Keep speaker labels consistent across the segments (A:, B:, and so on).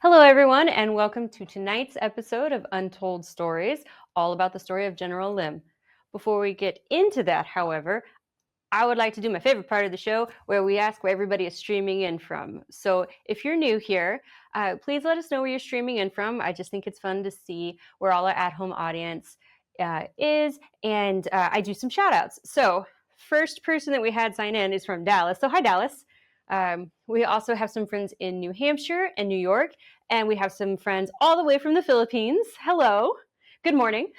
A: Hello, everyone, and welcome to tonight's episode of Untold Stories, all about the story of General Lim. Before we get into that, however, I would like to do my favorite part of the show where we ask where everybody is streaming in from. So if you're new here, please let us know where you're streaming in from. I just think it's fun to see where all our at-home audience is, and I do some shout-outs. So first person that we had sign in is from Dallas. So hi, Dallas. We also have some friends in New Hampshire and New York, and we have some friends all the way from the Philippines. Hello. Good morning.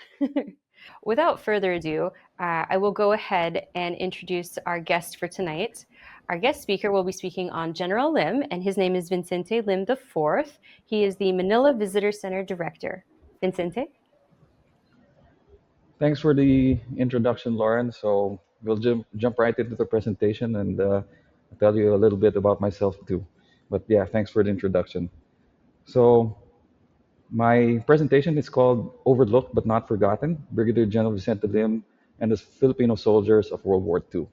A: Without further ado, I will go ahead and introduce our guest for tonight. Our guest speaker will be speaking on General Lim, and his name is Vicente Lim IV. He is the Manila Visitor Center Director. Vincente?
B: Thanks for the introduction, Lauren. So we'll jump right into the presentation and tell you a little bit about myself too. But yeah, thanks for the introduction. So my presentation is called Overlooked but Not Forgotten, Brigadier General Vicente Lim and the Filipino Soldiers of World War II.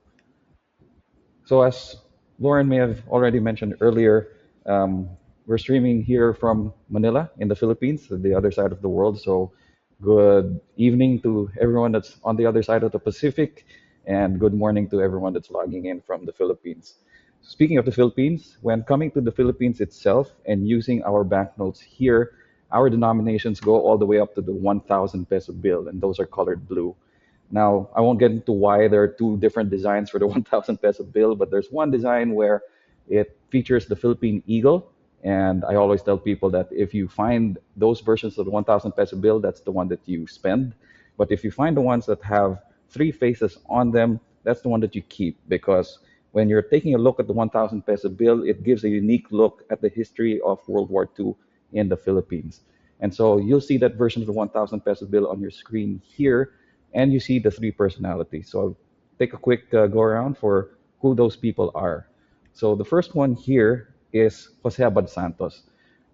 B: So as Lauren may have already mentioned earlier, we're streaming here from Manila in the Philippines, the other side of the world. So good evening to everyone that's on the other side of the Pacific, and good morning to everyone that's logging in from the Philippines. Speaking of the Philippines, when coming to the Philippines itself and using our banknotes here, our denominations go all the way up to the 1,000 peso bill, and those are colored blue. Now, I won't get into why there are two different designs for the 1,000 peso bill, but there's one design where it features the Philippine eagle. And I always tell people that if you find those versions of the 1,000 peso bill, that's the one that you spend. But if you find the ones that have three faces on them, that's the one that you keep, because when you're taking a look at the 1,000 peso bill, it gives a unique look at the history of World War II in the Philippines. And so you'll see that version of the 1,000 peso bill on your screen here, and you see the three personalities. So I'll take a quick go around for who those people are. So the first one here is Jose Abad Santos.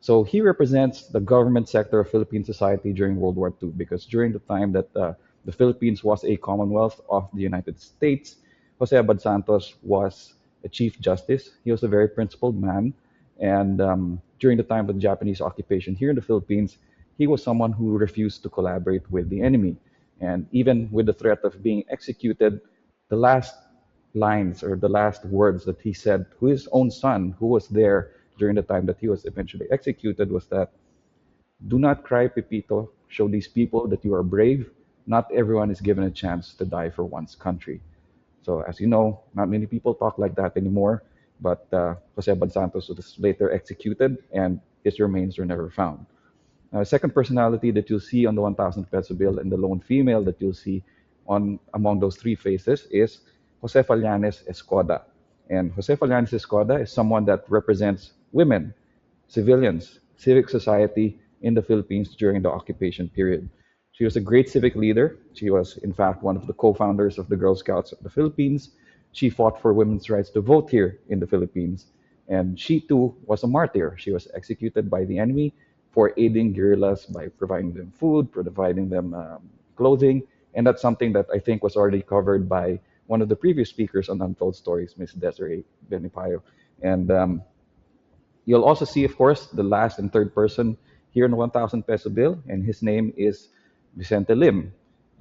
B: So he represents the government sector of Philippine society during World War II, because during the time that the Philippines was a Commonwealth of the United States, Jose Abad Santos was a Chief Justice. He was a very principled man. And during the time of the Japanese occupation here in the Philippines, he was someone who refused to collaborate with the enemy. And even with the threat of being executed, the last lines or the last words that he said to his own son, who was there during the time that he was eventually executed, was that, "Do not cry, Pepito. Show these people that you are brave. Not everyone is given a chance to die for one's country." So, as you know, not many people talk like that anymore. But Jose Abad Santos was later executed, and his remains were never found. Second personality that you'll see on the 1,000 peso bill and the lone female that you'll see on among those three faces is Jose Fallanes Escoda. And Jose Fallanes Escoda is someone that represents women, civilians, civic society in the Philippines during the occupation period. She was a great civic leader. She was, in fact, one of the co-founders of the Girl Scouts of the Philippines. She fought for women's rights to vote here in the Philippines. And she, too, was a martyr. She was executed by the enemy for aiding guerrillas by providing them food, providing them clothing. And that's something that I think was already covered by one of the previous speakers on Untold Stories, Ms. Desiree Benipayo. And you'll also see, of course, the last and third person here in the 1,000 peso bill, and his name is Vicente Lim.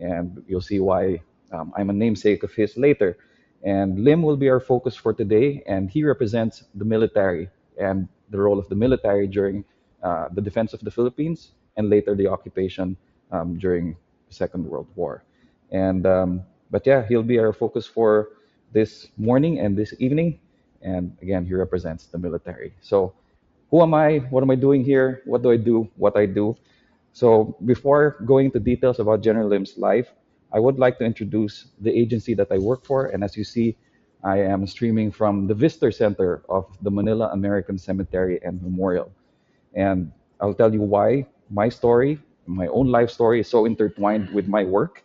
B: And you'll see why I'm a namesake of his later. And Lim will be our focus for today, and he represents the military and the role of the military during the defense of the Philippines and later the occupation during the Second World War. And but yeah, he'll be our focus for this morning and this evening. And again, he represents the military. So who am I? What am I doing here? What do I do? What I do? So before going into details about General Lim's life, I would like to introduce the agency that I work for. And as you see, I am streaming from the Visitor Center of the Manila American Cemetery and Memorial. And I'll tell you why my story, my own life story, is so intertwined with my work.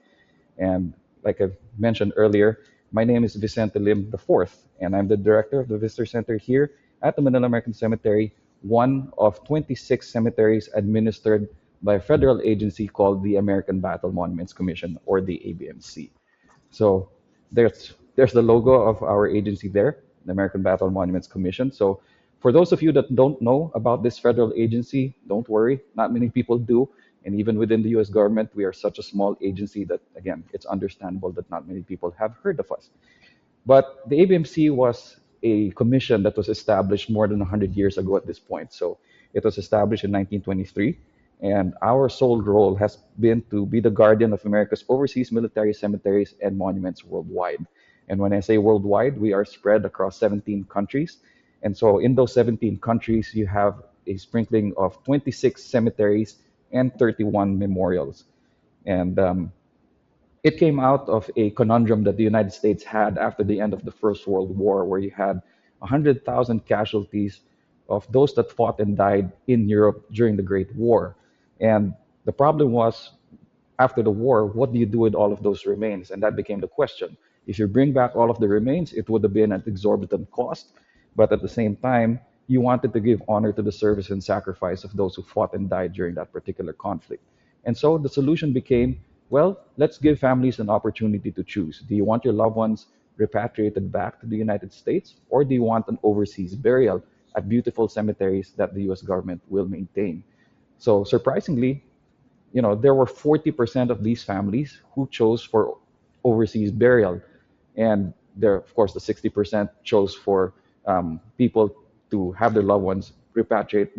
B: And like I mentioned earlier, my name is Vicente Lim IV, and I'm the director of the Visitor Center here at the Manila American Cemetery, one of 26 cemeteries administered by a federal agency called the American Battle Monuments Commission, or the ABMC. So there's the logo of our agency there, the American Battle Monuments Commission. So For those of you that don't know about this federal agency, don't worry, not many people do. And even within the US government, we are such a small agency that, again, it's understandable that not many people have heard of us. But the ABMC was a commission that was established more than 100 years ago at this point. So it was established in 1923, and our sole role has been to be the guardian of America's overseas military cemeteries and monuments worldwide. And when I say worldwide, we are spread across 17 countries. And so in those 17 countries, you have a sprinkling of 26 cemeteries and 31 memorials. And it came out of a conundrum that the United States had after the end of the First World War, where you had 100,000 casualties of those that fought and died in Europe during the Great War. And the problem was, after the war, what do you do with all of those remains? And that became the question. If you bring back all of the remains, it would have been at exorbitant cost, but at the same time, you wanted to give honor to the service and sacrifice of those who fought and died during that particular conflict. And so the solution became, well, let's give families an opportunity to choose. Do you want your loved ones repatriated back to the United States, or do you want an overseas burial at beautiful cemeteries that the US government will maintain? So surprisingly, there were 40% of these families who chose for overseas burial. And there, of course, the 60% chose for people to have their loved ones repatriate,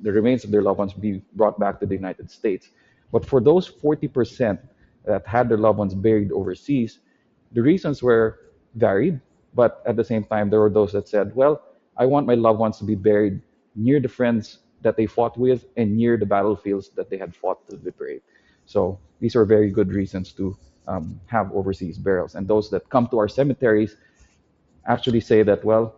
B: the remains of their loved ones be brought back to the United States. But for those 40% that had their loved ones buried overseas, the reasons were varied, but at the same time, there were those that said, well, I want my loved ones to be buried near the friends that they fought with and near the battlefields that they had fought to liberate. So these are very good reasons to have overseas burials. And those that come to our cemeteries actually say that, well,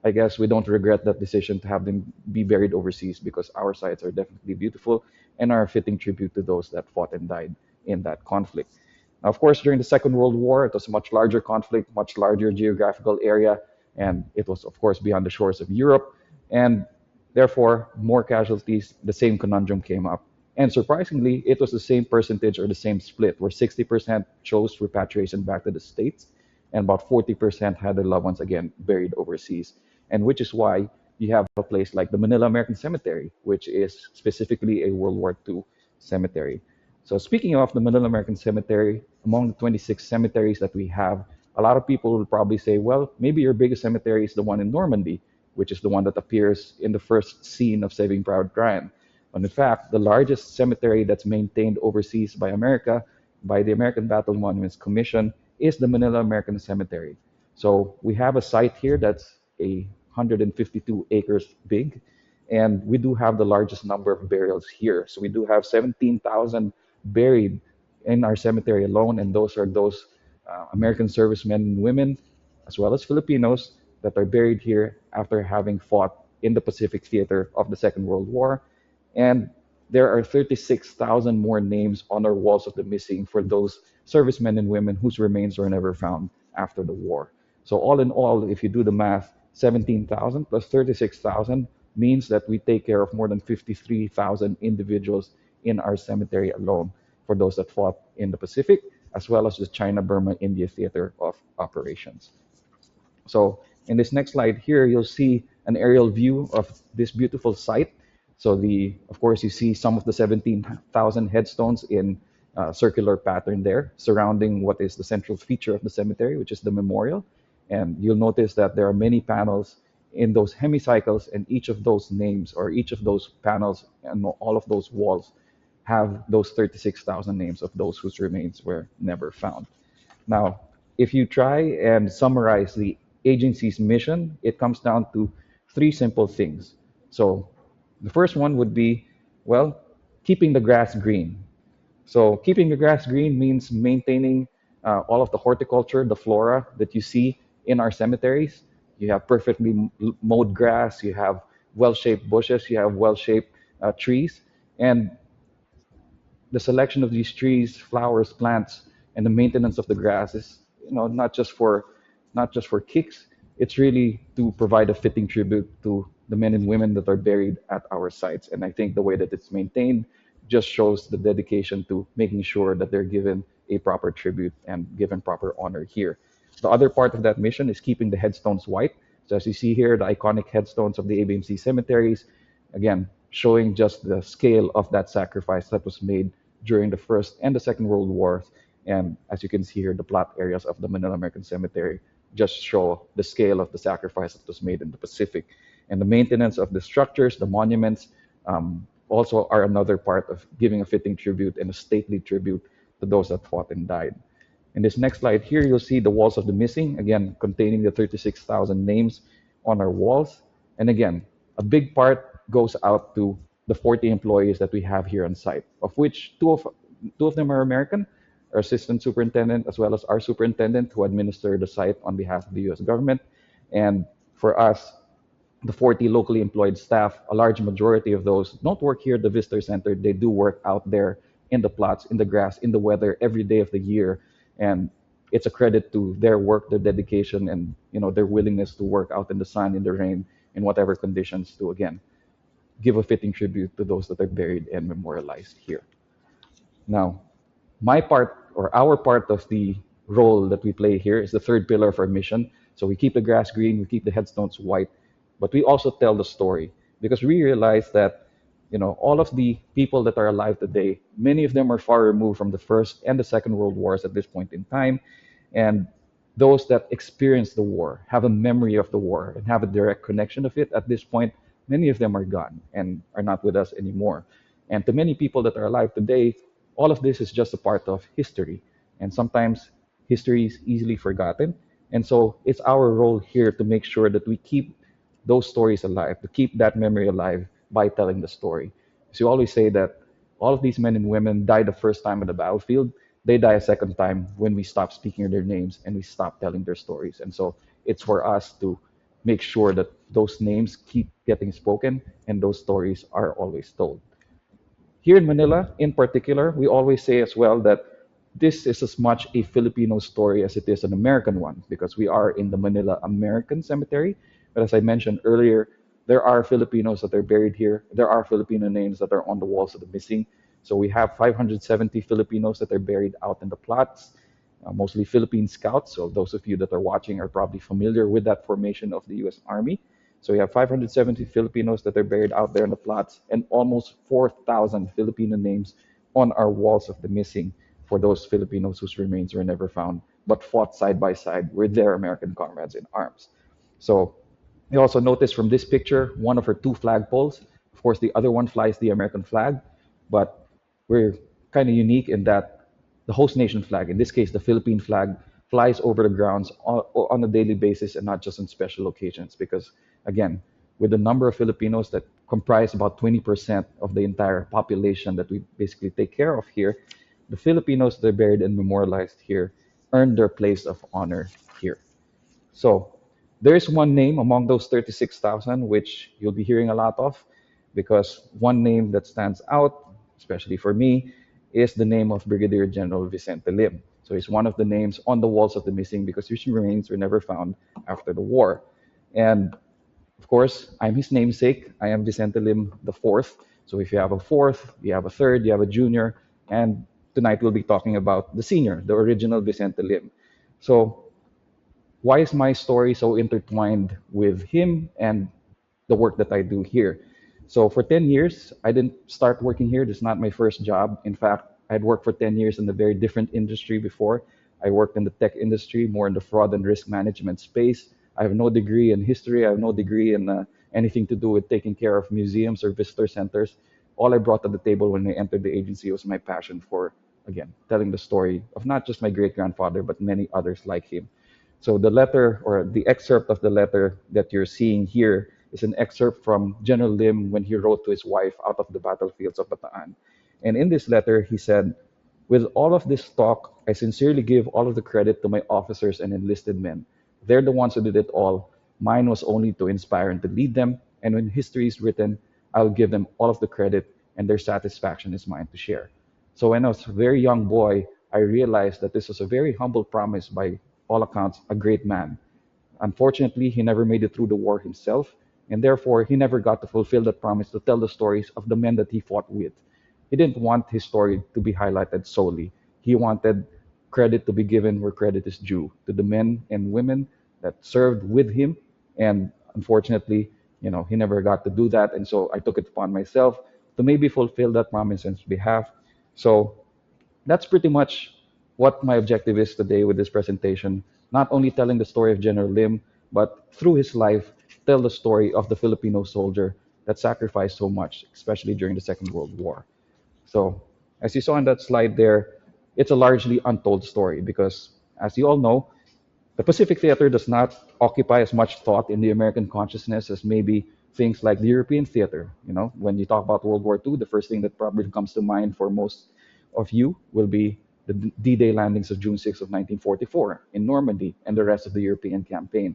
B: I guess we don't regret that decision to have them be buried overseas, because our sites are definitely beautiful and are a fitting tribute to those that fought and died in that conflict. Now, of course, during the Second World War, it was a much larger conflict, much larger geographical area, and it was, of course, beyond the shores of Europe, and therefore, more casualties, the same conundrum came up. And surprisingly, it was the same percentage or the same split, where 60% chose repatriation back to the States, and about 40% had their loved ones again buried overseas. And which is why you have a place like the Manila American Cemetery, which is specifically a World War II cemetery. So speaking of the Manila American Cemetery, among the 26 cemeteries that we have, a lot of people will probably say, well, maybe your biggest cemetery is the one in Normandy, which is the one that appears in the first scene of Saving Private Ryan. But in fact, the largest cemetery that's maintained overseas by America, by the American Battle Monuments Commission, is the Manila American Cemetery. So we have a site here that's 152 acres big, and we do have the largest number of burials here. So we do have 17,000 buried in our cemetery alone, and those American servicemen and women, as well as Filipinos, that are buried here after having fought in the Pacific theater of the Second World War. And there are 36,000 more names on our walls of the missing for those servicemen and women whose remains were never found after the war. So all in all, if you do the math, 17,000 plus 36,000 means that we take care of more than 53,000 individuals in our cemetery alone for those that fought in the Pacific, as well as the China-Burma-India theater of operations. So in this next slide here, you'll see an aerial view of this beautiful site. So of course, you see some of the 17,000 headstones in circular pattern there, surrounding what is the central feature of the cemetery, which is the memorial. And you'll notice that there are many panels in those hemicycles, and each of those names or each of those panels and all of those walls have those 36,000 names of those whose remains were never found. Now, if you try and summarize the agency's mission, it comes down to three simple things. So the first one would be, well, keeping the grass green. So keeping the grass green means maintaining all of the horticulture, the flora that you see in our cemeteries. You have perfectly mowed grass, you have well-shaped bushes, you have well-shaped trees, and the selection of these trees, flowers, plants, and the maintenance of the grass is, not just for kicks. It's really to provide a fitting tribute to the men and women that are buried at our sites. And I think the way that it's maintained just shows the dedication to making sure that they're given a proper tribute and given proper honor here. The other part of that mission is keeping the headstones white. So as you see here, the iconic headstones of the ABMC cemeteries, again, showing just the scale of that sacrifice that was made during the First and the Second World Wars. And as you can see here, the plot areas of the Manila American Cemetery just show the scale of the sacrifice that was made in the Pacific. And the maintenance of the structures, the monuments, also are another part of giving a fitting tribute and a stately tribute to those that fought and died. In this next slide here, you'll see the walls of the missing, again, containing the 36,000 names on our walls. And again, a big part goes out to the 40 employees that we have here on site, of which two of them are American, our assistant superintendent, as well as our superintendent who administer the site on behalf of the US government. And for us, the 40 locally employed staff, a large majority of those don't work here at the Visitor Center. They do work out there in the plots, in the grass, in the weather, every day of the year. And it's a credit to their work, their dedication, and their willingness to work out in the sun, in the rain, in whatever conditions to, again, give a fitting tribute to those that are buried and memorialized here. Now, my part or our part of the role that we play here is the third pillar of our mission. So we keep the grass green, we keep the headstones white, but we also tell the story because we realize that all of the people that are alive today, many of them are far removed from the First and the Second World Wars at this point in time. And those that experienced the war, have a memory of the war, and have a direct connection of it at this point, many of them are gone and are not with us anymore. And to many people that are alive today, all of this is just a part of history. And sometimes history is easily forgotten. And so it's our role here to make sure that we keep those stories alive, to keep that memory alive by telling the story. So you always say that all of these men and women die the first time on the battlefield. They die a second time when we stop speaking their names and we stop telling their stories. And so it's for us to make sure that those names keep getting spoken and those stories are always told. Here in Manila, in particular, we always say as well that this is as much a Filipino story as it is an American one because we are in the Manila American Cemetery. But as I mentioned earlier, there are Filipinos that are buried here. There are Filipino names that are on the walls of the missing. So we have 570 Filipinos that are buried out in the plots, mostly Philippine Scouts. So those of you that are watching are probably familiar with that formation of the US Army. So we have 570 Filipinos that are buried out there in the plots and almost 4,000 Filipino names on our walls of the missing for those Filipinos whose remains were never found but fought side by side with their American comrades in arms. So you also notice from this picture, one of our two flagpoles. Of course, the other one flies the American flag, but we're kind of unique in that the host nation flag, in this case, the Philippine flag, flies over the grounds on a daily basis and not just on special occasions. Because, again, with the number of Filipinos that comprise about 20% of the entire population that we basically take care of here, the Filipinos that are buried and memorialized here earned their place of honor here. So there is one name among those 36,000 which you'll be hearing a lot of because one name that stands out, especially for me, is the name of Brigadier General Vicente Lim. So he's one of the names on the walls of the missing because his remains were never found after the war. And of course, I'm his namesake. I am Vicente Lim IV. So if you have a fourth, you have a third, you have a junior, and tonight we'll be talking about the senior, the original Vicente Lim. So why is my story so intertwined with him and the work that I do here? So for 10 years, I didn't start working here. This is not my first job. In fact, I had worked for 10 years in a very different industry before. I worked in the tech industry, more in the fraud and risk management space. I have no degree in history. I have no degree in anything to do with taking care of museums or visitor centers. All I brought to the table when I entered the agency was my passion for, again, telling the story of not just my great-grandfather, but many others like him. So the letter or the excerpt of the letter that you're seeing here is an excerpt from General Lim when he wrote to his wife out of the battlefields of Bataan. And in this letter, he said, "With all of this talk, I sincerely give all of the credit to my officers and enlisted men. They're the ones who did it all. Mine was only to inspire and to lead them. And when history is written, I'll give them all of the credit, and their satisfaction is mine to share." So when I was a very young boy, I realized that this was a very humble promise by all accounts, a great man. Unfortunately, he never made it through the war himself, and therefore he never got to fulfill that promise to tell the stories of the men that he fought with. He didn't want his story to be highlighted solely. He wanted credit to be given where credit is due to the men and women that served with him And unfortunately, he never got to do that. And so I took it upon myself to maybe fulfill that promise on his behalf. So that's pretty much what my objective is today with this presentation. Not only telling the story of General Lim, but through his life, tell the story of the Filipino soldier that sacrificed so much, especially during the Second World War. So, as you saw in that slide there, it's a largely untold story because, as you all know, the Pacific Theater does not occupy as much thought in the American consciousness as maybe things like the European theater. When you talk about World War II, the first thing that probably comes to mind for most of you will be the D-Day landings of June 6th of 1944 in Normandy and the rest of the European campaign.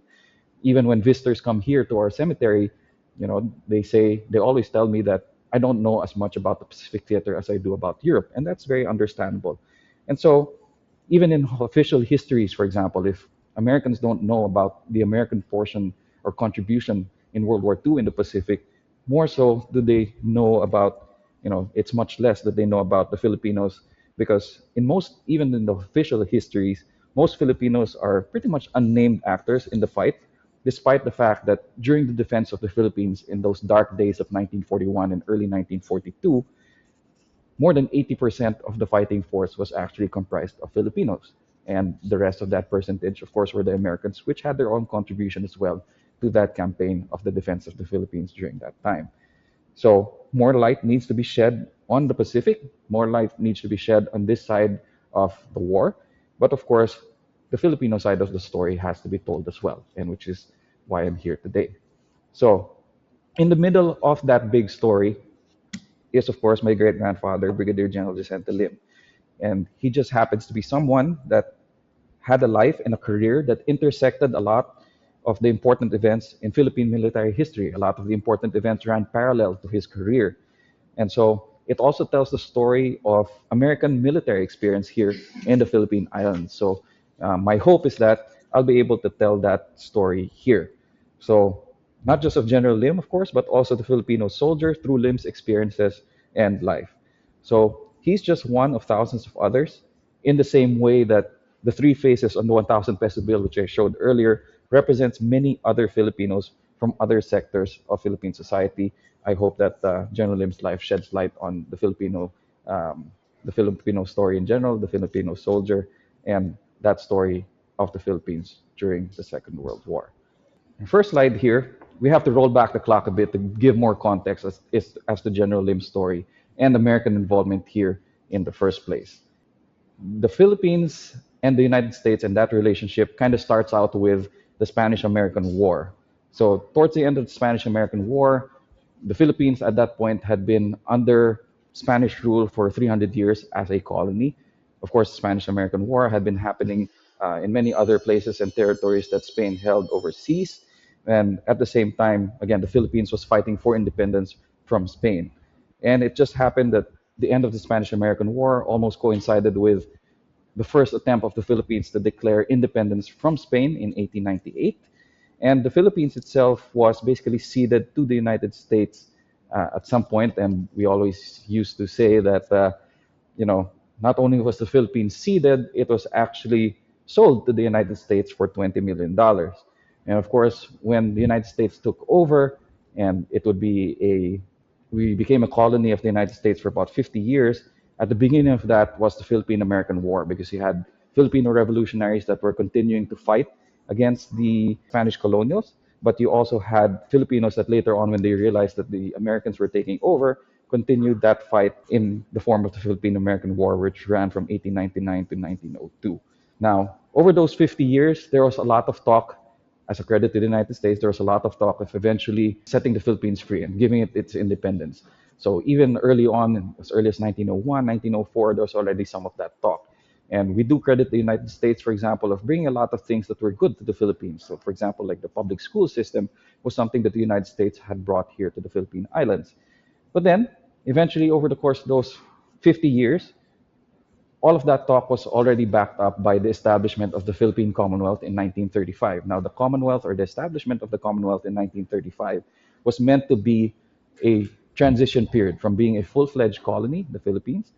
B: Even when visitors come here to our cemetery, they always tell me that I don't know as much about the Pacific Theater as I do about Europe, and that's very understandable. And so, even in official histories, for example, if Americans don't know about the American portion or contribution in World War II in the Pacific, more so do they know about, it's much less that they know about the Filipinos, because even in the official histories, most Filipinos are pretty much unnamed actors in the fight, despite the fact that during the defense of the Philippines in those dark days of 1941 and early 1942, more than 80% of the fighting force was actually comprised of Filipinos. And the rest of that percentage, of course, were the Americans, which had their own contribution as well to that campaign of the defense of the Philippines during that time. So more light needs to be shed on the Pacific, more light needs to be shed on this side of the war. But of course, the Filipino side of the story has to be told as well, and which is why I'm here today. So in the middle of that big story is, of course, my great grandfather, Brigadier General Vicente Lim. And he just happens to be someone that had a life and a career that intersected a lot of the important events in Philippine military history. A lot of the important events ran parallel to his career. And so it also tells the story of American military experience here in the Philippine Islands. So my hope is that I'll be able to tell that story here. So not just of General Lim, of course, but also the Filipino soldier through Lim's experiences and life. So he's just one of thousands of others, in the same way that the three faces on the 1,000 peso bill, which I showed earlier, represents many other Filipinos from other sectors of Philippine society. I hope that General Lim's life sheds light on the Filipino story in general, the Filipino soldier, and that story of the Philippines during the Second World War. First slide here, we have to roll back the clock a bit to give more context as to General Lim's story and American involvement here in the first place. The Philippines and the United States and that relationship kind of starts out with the Spanish-American War. So towards the end of the Spanish-American War, the Philippines at that point had been under Spanish rule for 300 years as a colony. Of course, the Spanish-American War had been happening in many other places and territories that Spain held overseas. And at the same time, again, the Philippines was fighting for independence from Spain. And it just happened that the end of the Spanish-American War almost coincided with the first attempt of the Philippines to declare independence from Spain in 1898. And the Philippines itself was basically ceded to the United States at some point. And we always used to say that, not only was the Philippines ceded, it was actually sold to the United States for $20 million. And of course, when the United States took over, and we became a colony of the United States for about 50 years. At the beginning of that was the Philippine American War, because you had Filipino revolutionaries that were continuing to fight against the Spanish colonials, but you also had Filipinos that later on, when they realized that the Americans were taking over, continued that fight in the form of the Philippine American War, which ran from 1899 to 1902. Now, over those 50 years, there was a lot of talk, as a credit to the United States, there was a lot of talk of eventually setting the Philippines free and giving it its independence. So even early on, as early as 1901, 1904, there was already some of that talk. And we do credit the United States, for example, of bringing a lot of things that were good to the Philippines. So for example, like the public school system was something that the United States had brought here to the Philippine Islands. But then, eventually, over the course of those 50 years, all of that talk was already backed up by the establishment of the Philippine Commonwealth in 1935. Now, the Commonwealth, or the establishment of the Commonwealth in 1935, was meant to be a transition period from being a full-fledged colony, the Philippines,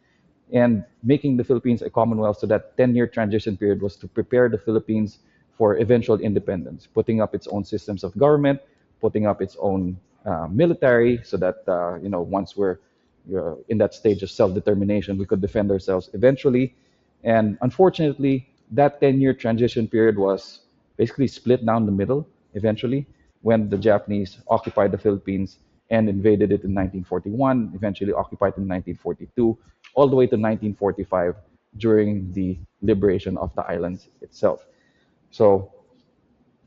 B: and making the Philippines a Commonwealth. So that 10-year transition period was to prepare the Philippines for eventual independence, putting up its own systems of government, putting up its own military, so that once we're in that stage of self-determination, we could defend ourselves eventually. And unfortunately, that 10-year transition period was basically split down the middle eventually when the Japanese occupied the Philippines and invaded it in 1941, eventually occupied in 1942, all the way to 1945 during the liberation of the islands itself. So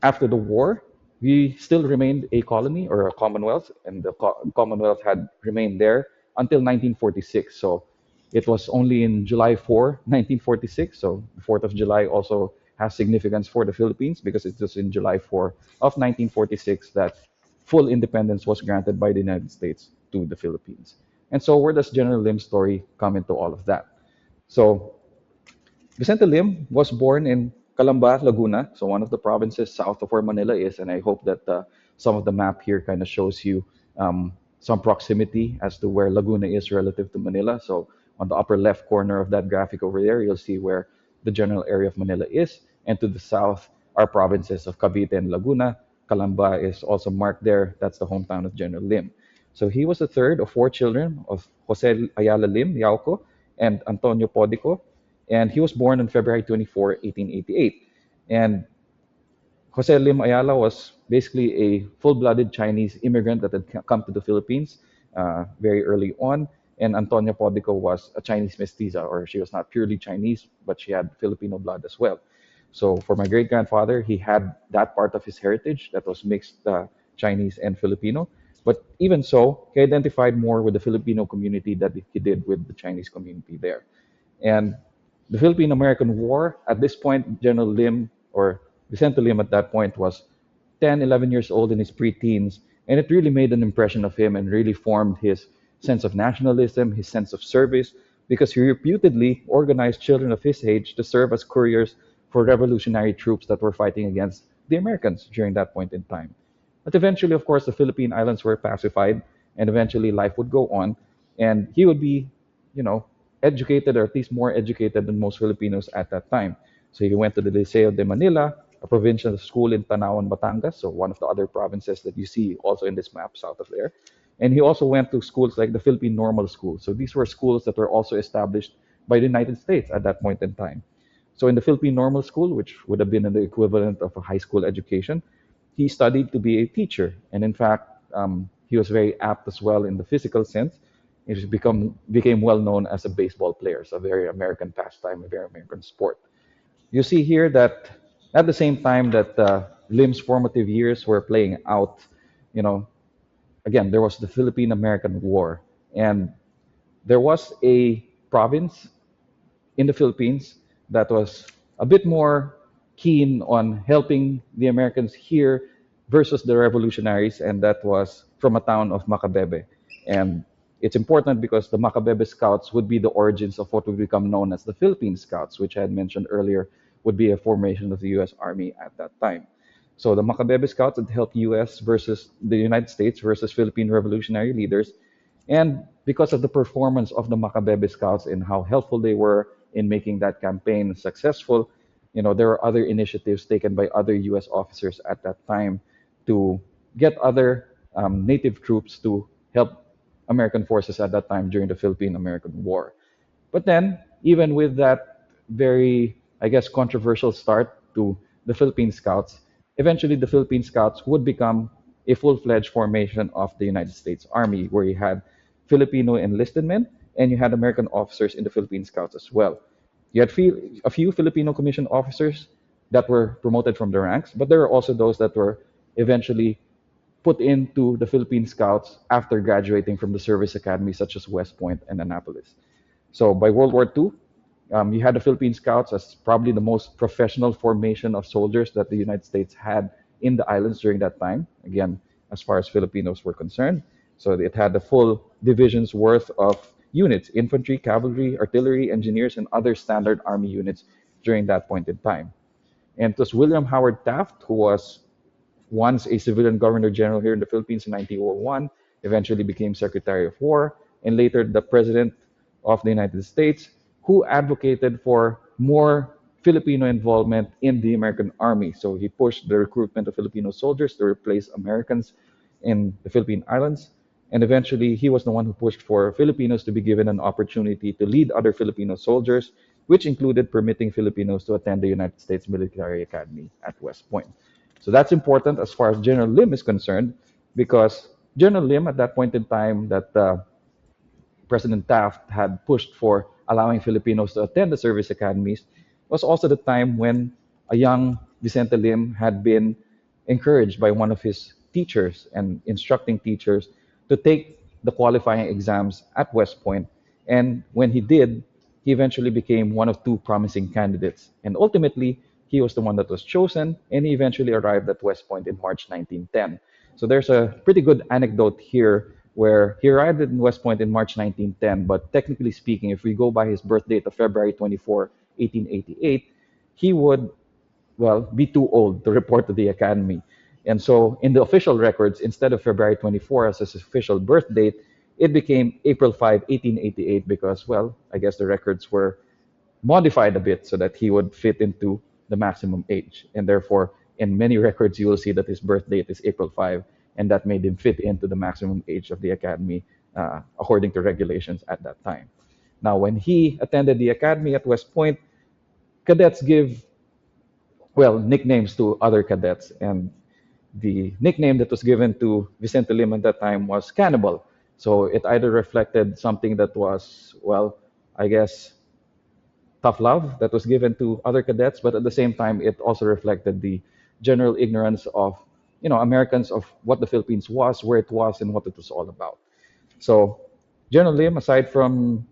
B: after the war, we still remained a colony or a commonwealth, and the commonwealth had remained there until 1946. So it was only in July 4, 1946. So the 4th of July also has significance for the Philippines because it was in July 4 of 1946 that full independence was granted by the United States to the Philippines. And so where does General Lim's story come into all of that? So Vicente Lim was born in Calamba, Laguna, so one of the provinces south of where Manila is, and I hope that some of the map here kind of shows you some proximity as to where Laguna is relative to Manila. So on the upper left corner of that graphic over there, you'll see where the general area of Manila is, and to the south are provinces of Cavite and Laguna. Calamba is also marked there. That's the hometown of General Lim. So he was the third of four children of Jose Ayala Lim, Yauco, and Antonio Podico, and he was born on February 24, 1888. And Jose Lim Ayala was basically a full-blooded Chinese immigrant that had come to the Philippines very early on. And Antonia Podico was a Chinese mestiza, or she was not purely Chinese, but she had Filipino blood as well. So for my great-grandfather, he had that part of his heritage that was mixed Chinese and Filipino. But even so, he identified more with the Filipino community than he did with the Chinese community there. And the Philippine American War, at this point, General Lim, or Vicente Lim at that point, was 10, 11 years old in his preteens. And it really made an impression of him and really formed his sense of nationalism, his sense of service, because he reputedly organized children of his age to serve as couriers for revolutionary troops that were fighting against the Americans during that point in time. But eventually, of course, the Philippine Islands were pacified, and eventually life would go on, and he would be, you know, educated, or at least more educated than most Filipinos at that time. So he went to the Liceo de Manila, a provincial school in Tanawan, Batangas, so one of the other provinces that you see also in this map south of there. And he also went to schools like the Philippine Normal School. So these were schools that were also established by the United States at that point in time. So in the Philippine Normal School, which would have been the equivalent of a high school education, he studied to be a teacher. And in fact, he was very apt as well in the physical sense. He became well known as a baseball player. So a very American pastime, a very American sport. You see here that at the same time that Lim's formative years were playing out, you know, again, there was the Philippine American War. And there was a province in the Philippines that was a bit more keen on helping the Americans here versus the revolutionaries, and that was from a town of Macabebe. And it's important because the Macabebe Scouts would be the origins of what would become known as the Philippine Scouts, which I had mentioned earlier would be a formation of the U.S. Army at that time. So the Macabebe Scouts had helped U.S. versus the United States versus Philippine revolutionary leaders. And because of the performance of the Macabebe Scouts and how helpful they were in making that campaign successful, you know, there were other initiatives taken by other U.S. officers at that time to get other native troops to help American forces at that time during the Philippine-American War. But then, even with that very, I guess, controversial start to the Philippine Scouts, eventually the Philippine Scouts would become a full-fledged formation of the United States Army, where you had Filipino enlisted men and you had American officers in the Philippine Scouts as well. You had a few Filipino commissioned officers that were promoted from the ranks, but there were also those that were eventually put into the Philippine Scouts after graduating from the service academy, such as West Point and Annapolis. So by World War II, you had the Philippine Scouts as probably the most professional formation of soldiers that the United States had in the islands during that time, again, as far as Filipinos were concerned. So it had the full division's worth of units, infantry, cavalry, artillery, engineers, and other standard army units during that point in time. And it was William Howard Taft, who was once a civilian governor general here in the Philippines in 1901, eventually became Secretary of War, and later the President of the United States, who advocated for more Filipino involvement in the American Army. So he pushed the recruitment of Filipino soldiers to replace Americans in the Philippine Islands. And eventually, he was the one who pushed for Filipinos to be given an opportunity to lead other Filipino soldiers, which included permitting Filipinos to attend the United States Military Academy at West Point. So that's important as far as General Lim is concerned, because General Lim, at that point in time, that President Taft had pushed for allowing Filipinos to attend the service academies was also the time when a young Vicente Lim had been encouraged by one of his teachers and instructing teachers to take the qualifying exams at West Point. And when he did, he eventually became one of two promising candidates. And ultimately, he was the one that was chosen, and he eventually arrived at West Point in March 1910. So there's a pretty good anecdote here where he arrived in West Point in March 1910, but technically speaking, if we go by his birth date of February 24, 1888, he would, well, be too old to report to the academy. And so in the official records, instead of February 24 as his official birth date, it became April 5, 1888, because, well, I guess the records were modified a bit so that he would fit into the maximum age. And therefore, in many records, you will see that his birth date is April 5, and that made him fit into the maximum age of the academy according to regulations at that time. Now, when he attended the academy at West Point, cadets give, well, nicknames to other cadets. And the nickname that was given to Vicente Lim at that time was Cannibal. So it either reflected something that was, well, I guess, tough love that was given to other cadets, but at the same time, it also reflected the general ignorance of, Americans of what the Philippines was, where it was, and what it was all about. So General Lim, aside from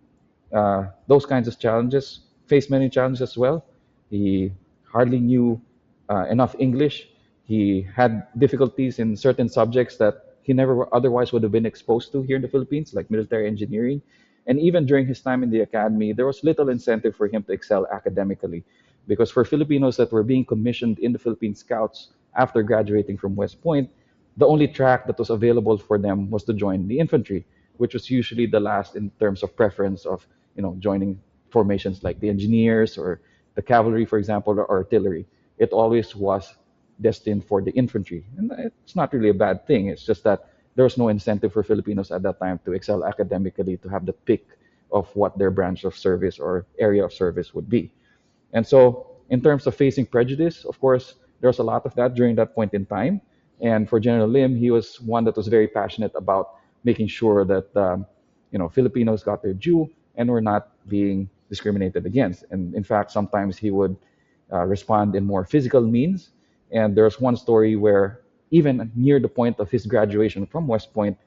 B: those kinds of challenges, faced many challenges as well. He hardly knew enough English. He had difficulties in certain subjects that he never otherwise would have been exposed to here in the Philippines, like military engineering. And even during his time in the academy, there was little incentive for him to excel academically. Because for Filipinos that were being commissioned in the Philippine Scouts after graduating from West Point, the only track that was available for them was to join the infantry, which was usually the last in terms of preference of, joining formations like the engineers or the cavalry, for example, or artillery. It always was destined for the infantry. And it's not really a bad thing. It's just that there was no incentive for Filipinos at that time to excel academically, to have the pick of what their branch of service or area of service would be. And so, in terms of facing prejudice, of course, there was a lot of that during that point in time. And for General Lim, he was one that was very passionate about making sure that Filipinos got their due and were not being discriminated against. And in fact, sometimes he would respond in more physical means. And there's one story where even near the point of his graduation from West Point,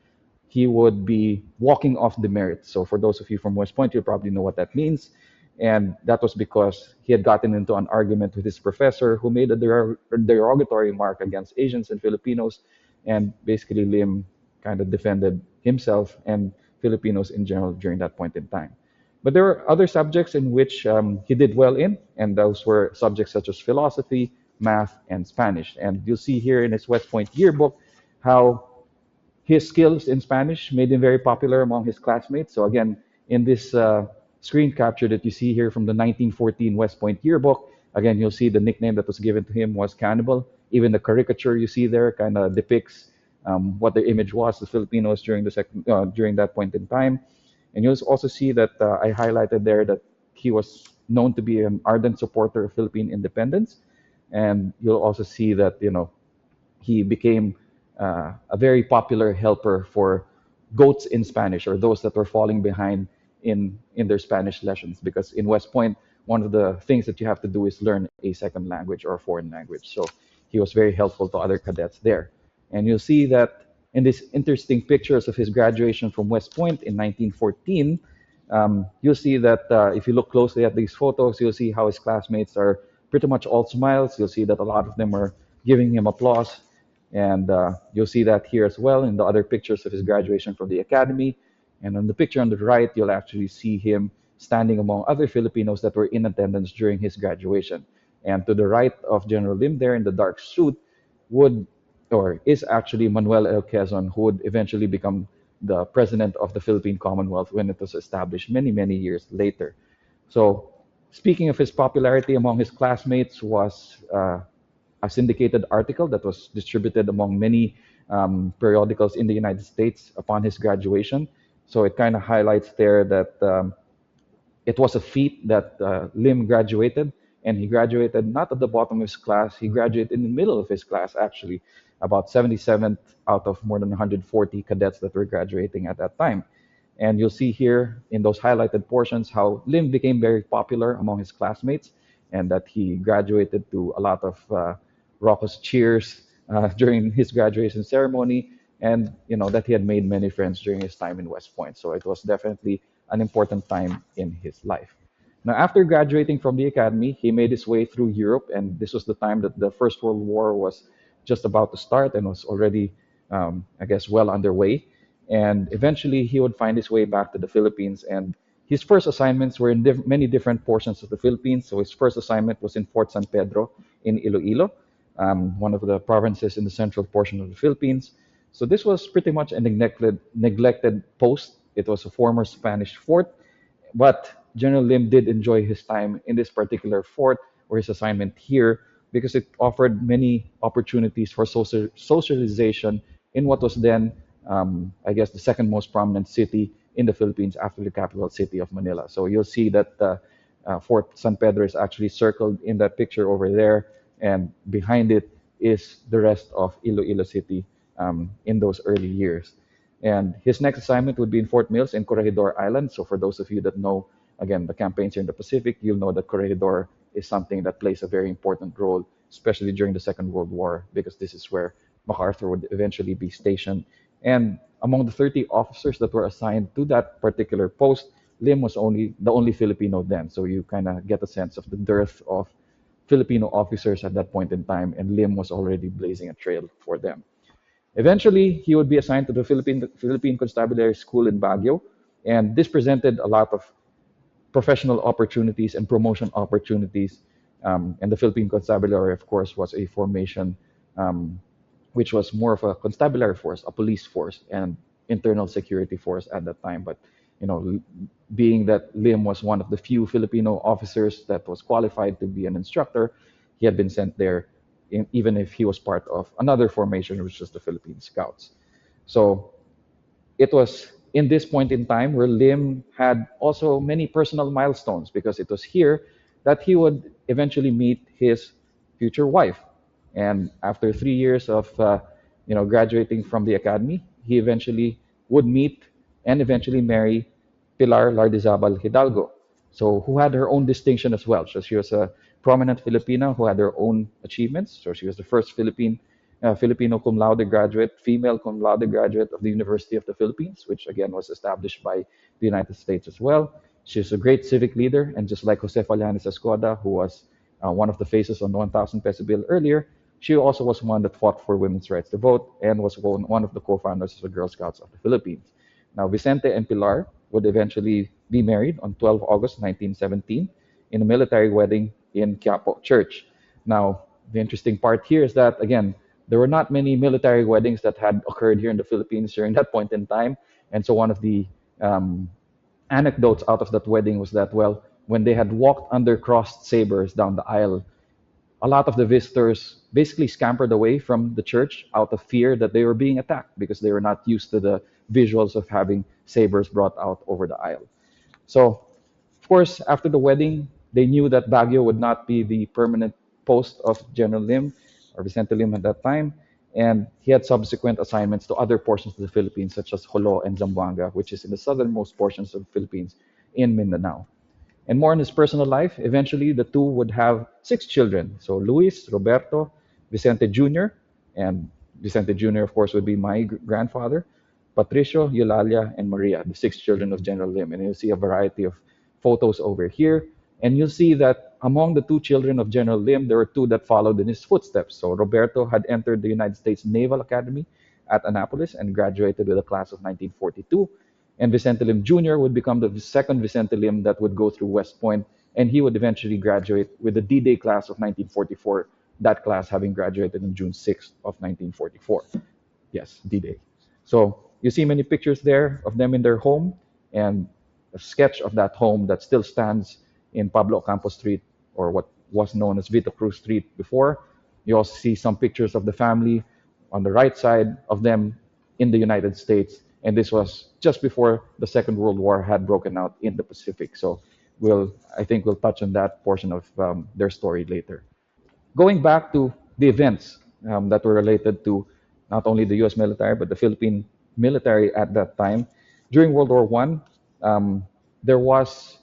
B: he would be walking off demerit. So for those of you from West Point, you probably know what that means. And that was because he had gotten into an argument with his professor who made a derogatory remark against Asians and Filipinos. And basically, Lim kind of defended himself and Filipinos in general during that point in time. But there were other subjects in which he did well in, and those were subjects such as philosophy, math, and Spanish. And you'll see here in his West Point yearbook how his skills in Spanish made him very popular among his classmates. So again, in this screen capture that you see here from the 1914 West Point yearbook, again, you'll see the nickname that was given to him was Cannibal. Even the caricature you see there kind of depicts what the image was, the Filipinos during that point in time. And you'll also see that I highlighted there that he was known to be an ardent supporter of Philippine independence. And you'll also see that, he became a very popular helper for goats in Spanish, or those that were falling behind in their Spanish lessons. Because in West Point, one of the things that you have to do is learn a second language or a foreign language. So he was very helpful to other cadets there. And you'll see that in these interesting pictures of his graduation from West Point in 1914, you'll see that if you look closely at these photos, you'll see how his classmates are pretty much all smiles. You'll see that a lot of them are giving him applause. And you'll see that here as well in the other pictures of his graduation from the academy. And on the picture on the right, you'll actually see him standing among other Filipinos that were in attendance during his graduation. And to the right of General Lim there in the dark suit is actually Manuel L. Quezon, who would eventually become the president of the Philippine Commonwealth when it was established many, many years later. So Speaking of his popularity among his classmates was a syndicated article that was distributed among many periodicals in the United States upon his graduation. So it kind of highlights there that it was a feat that Lim graduated, and he graduated not at the bottom of his class, he graduated in the middle of his class, actually, about 77th out of more than 140 cadets that were graduating at that time. And you'll see here in those highlighted portions how Lim became very popular among his classmates, and that he graduated to a lot of raucous cheers during his graduation ceremony, and that he had made many friends during his time in West Point. So it was definitely an important time in his life. Now, after graduating from the academy, he made his way through Europe, and this was the time that the First World War was just about to start and was already, I guess, well underway. And eventually, he would find his way back to the Philippines. And his first assignments were in many different portions of the Philippines. So his first assignment was in Fort San Pedro in Iloilo, one of the provinces in the central portion of the Philippines. So this was pretty much a neglected post. It was a former Spanish fort, but General Lim did enjoy his time in this particular fort or his assignment here because it offered many opportunities for socialization in what was then, I guess, the second most prominent city in the Philippines after the capital city of Manila. So you'll see that Fort San Pedro is actually circled in that picture over there, and behind it is the rest of Iloilo City in those early years. And his next assignment would be in Fort Mills in Corregidor Island. So for those of you that know, again, the campaigns here in the Pacific, you'll know that Corregidor is something that plays a very important role, especially during the Second World War, because this is where MacArthur would eventually be stationed. And among the 30 officers that were assigned to that particular post, Lim was the only Filipino then. So you kind of get a sense of the dearth of Filipino officers at that point in time, and Lim was already blazing a trail for them. Eventually, he would be assigned to the Philippine Constabulary School in Baguio, and this presented a lot of professional opportunities and promotion opportunities. And the Philippine Constabulary, of course, was a formation which was more of a constabulary force, a police force, and internal security force at that time. But being that Lim was one of the few Filipino officers that was qualified to be an instructor, he had been sent there even if he was part of another formation, which was the Philippine Scouts. So it was in this point in time where Lim had also many personal milestones, because it was here that he would eventually meet his future wife. And after 3 years of graduating from the academy, he eventually would meet and eventually marry Pilar Lardizabal Hidalgo, so who had her own distinction as well. So she was a prominent Filipina who had her own achievements. So she was the first Filipino cum laude graduate, female cum laude graduate of the University of the Philippines, which again was established by the United States as well. She was a great civic leader, and just like Jose Falianes Escoda, who was one of the faces on the 1,000 peso bill earlier, she also was one that fought for women's rights to vote and was one of the co-founders of the Girl Scouts of the Philippines. Now, Vicente and Pilar would eventually be married on 12 August 1917 in a military wedding in Quiapo Church. Now, the interesting part here is that, again, there were not many military weddings that had occurred here in the Philippines during that point in time. And so one of the anecdotes out of that wedding was that, well, when they had walked under crossed sabers down the aisle, a lot of the visitors basically scampered away from the church out of fear that they were being attacked, because they were not used to the visuals of having sabers brought out over the aisle. So, of course, after the wedding, they knew that Baguio would not be the permanent post of General Lim or Vicente Lim at that time, and he had subsequent assignments to other portions of the Philippines, such as Jolo and Zamboanga, which is in the southernmost portions of the Philippines in Mindanao. And more in his personal life, eventually the two would have 6 children. So Luis, Roberto, Vicente Jr., and Vicente Jr., of course, would be my grandfather, Patricio, Eulalia, and Maria, the 6 children of General Lim. And you'll see a variety of photos over here. And you'll see that among the 2 children of General Lim, there were 2 that followed in his footsteps. So Roberto had entered the United States Naval Academy at Annapolis and graduated with a class of 1942. And Vicente Lim Jr. would become the second Vicente Lim that would go through West Point, and he would eventually graduate with the D-Day class of 1944, that class having graduated on June 6th of 1944. Yes, D-Day. So you see many pictures there of them in their home, and a sketch of that home that still stands in Pablo Ocampo Street, or what was known as Vito Cruz Street before. You also see some pictures of the family on the right side of them in the United States. And this was just before the Second World War had broken out in the Pacific. So I think we'll touch on that portion of their story later. Going back to the events that were related to not only the U.S. military but the Philippine military at that time. During World War One, there was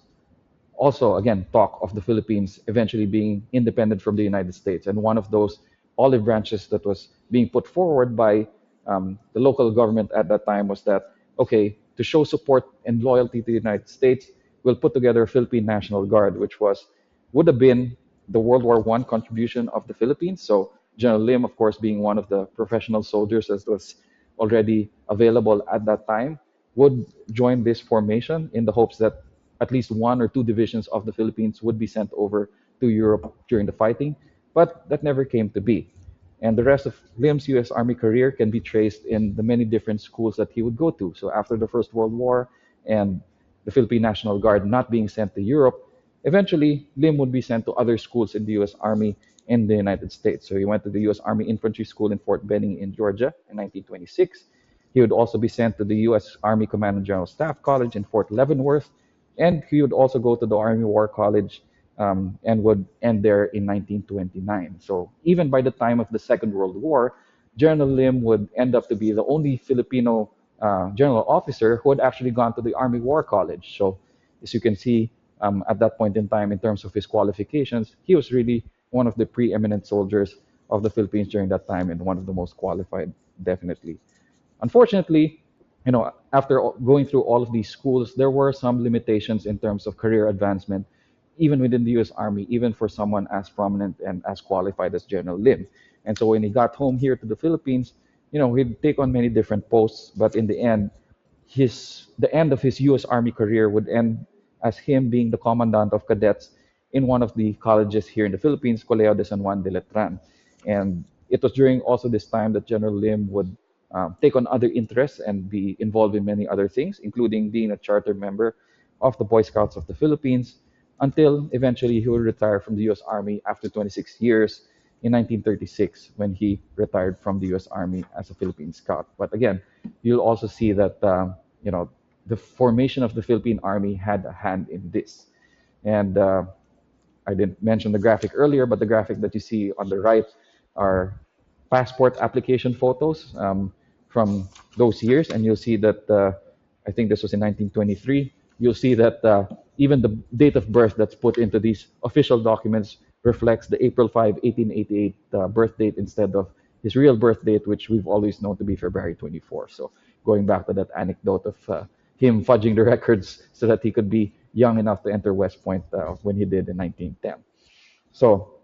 B: also, again, talk of the Philippines eventually being independent from the United States. And one of those olive branches that was being put forward by the local government at that time was that, okay, to show support and loyalty to the United States, we'll put together a Philippine National Guard, which would have been the World War One contribution of the Philippines. So General Lim, of course, being one of the professional soldiers as was already available at that time, would join this formation in the hopes that at least one or two divisions of the Philippines would be sent over to Europe during the fighting, but that never came to be. And the rest of Lim's U.S. Army career can be traced in the many different schools that he would go to. So after the First World War and the Philippine National Guard not being sent to Europe, eventually Lim would be sent to other schools in the U.S. Army in the United States. So he went to the U.S. Army Infantry School in Fort Benning in Georgia in 1926. He would also be sent to the U.S. Army Command and General Staff College in Fort Leavenworth, and he would also go to the Army War College and would end there in 1929. So even by the time of the Second World War, General Lim would end up to be the only Filipino general officer who had actually gone to the Army War College. So as you can see, at that point in time, in terms of his qualifications, he was really one of the preeminent soldiers of the Philippines during that time and one of the most qualified, definitely. Unfortunately, after going through all of these schools, there were some limitations in terms of career advancement, even within the U.S. Army, even for someone as prominent and as qualified as General Lim. And so when he got home here to the Philippines, he'd take on many different posts, but in the end, the end of his U.S. Army career would end as him being the commandant of cadets in one of the colleges here in the Philippines, Colegio de San Juan de Letran. And it was during also this time that General Lim would take on other interests and be involved in many other things, including being a charter member of the Boy Scouts of the Philippines, until eventually he would retire from the U.S. Army after 26 years in 1936 when he retired from the U.S. Army as a Philippine Scout. But again, you'll also see that the formation of the Philippine Army had a hand in this. And I didn't mention the graphic earlier, but the graphic that you see on the right are passport application photos from those years, and you'll see that I think this was in 1923. You'll see that even the date of birth that's put into these official documents reflects the April 5, 1888 birth date instead of his real birth date, which we've always known to be February 24. So going back to that anecdote of him fudging the records so that he could be young enough to enter West Point when he did in 1910. So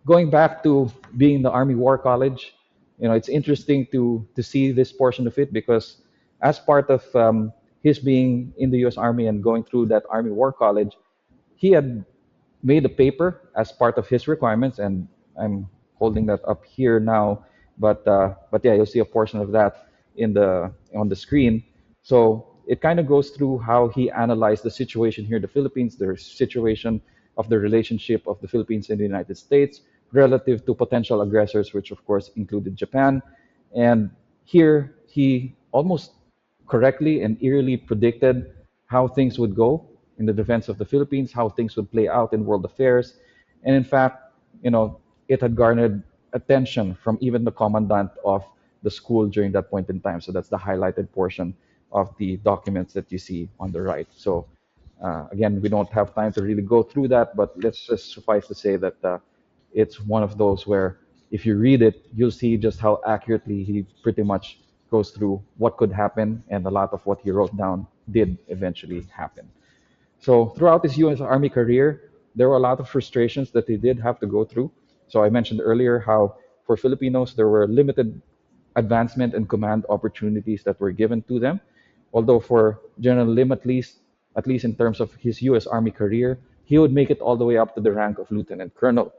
B: going back to being in the Army War College, it's interesting to see this portion of it because as part of his being in the U.S. Army and going through that Army War College, he had made a paper as part of his requirements, and I'm holding that up here now, but yeah, you'll see a portion of that on the screen. So it kind of goes through how he analyzed the situation here in the Philippines, the situation of the relationship of the Philippines and the United States relative to potential aggressors, which of course included Japan. And here he almost correctly and eerily predicted how things would go in the defense of the Philippines, how things would play out in world affairs. And in fact, it had garnered attention from even the commandant of the school during that point in time. So that's the highlighted portion of the documents that you see on the right. So again, we don't have time to really go through that, but let's just suffice to say that it's one of those where if you read it, you'll see just how accurately he pretty much goes through what could happen, and a lot of what he wrote down did eventually happen. So throughout his U.S. Army career, there were a lot of frustrations that he did have to go through. So I mentioned earlier how for Filipinos, there were limited advancement and command opportunities that were given to them. Although for General Lim, at least in terms of his U.S. Army career, he would make it all the way up to the rank of lieutenant colonel.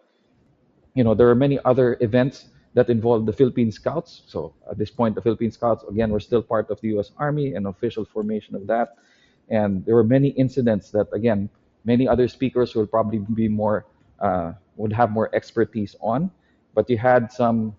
B: There are many other events that involved the Philippine Scouts. So at this point, the Philippine Scouts, again, were still part of the U.S. Army and official formation of that. And there were many incidents that, again, many other speakers will probably be more would have more expertise on. But you had some,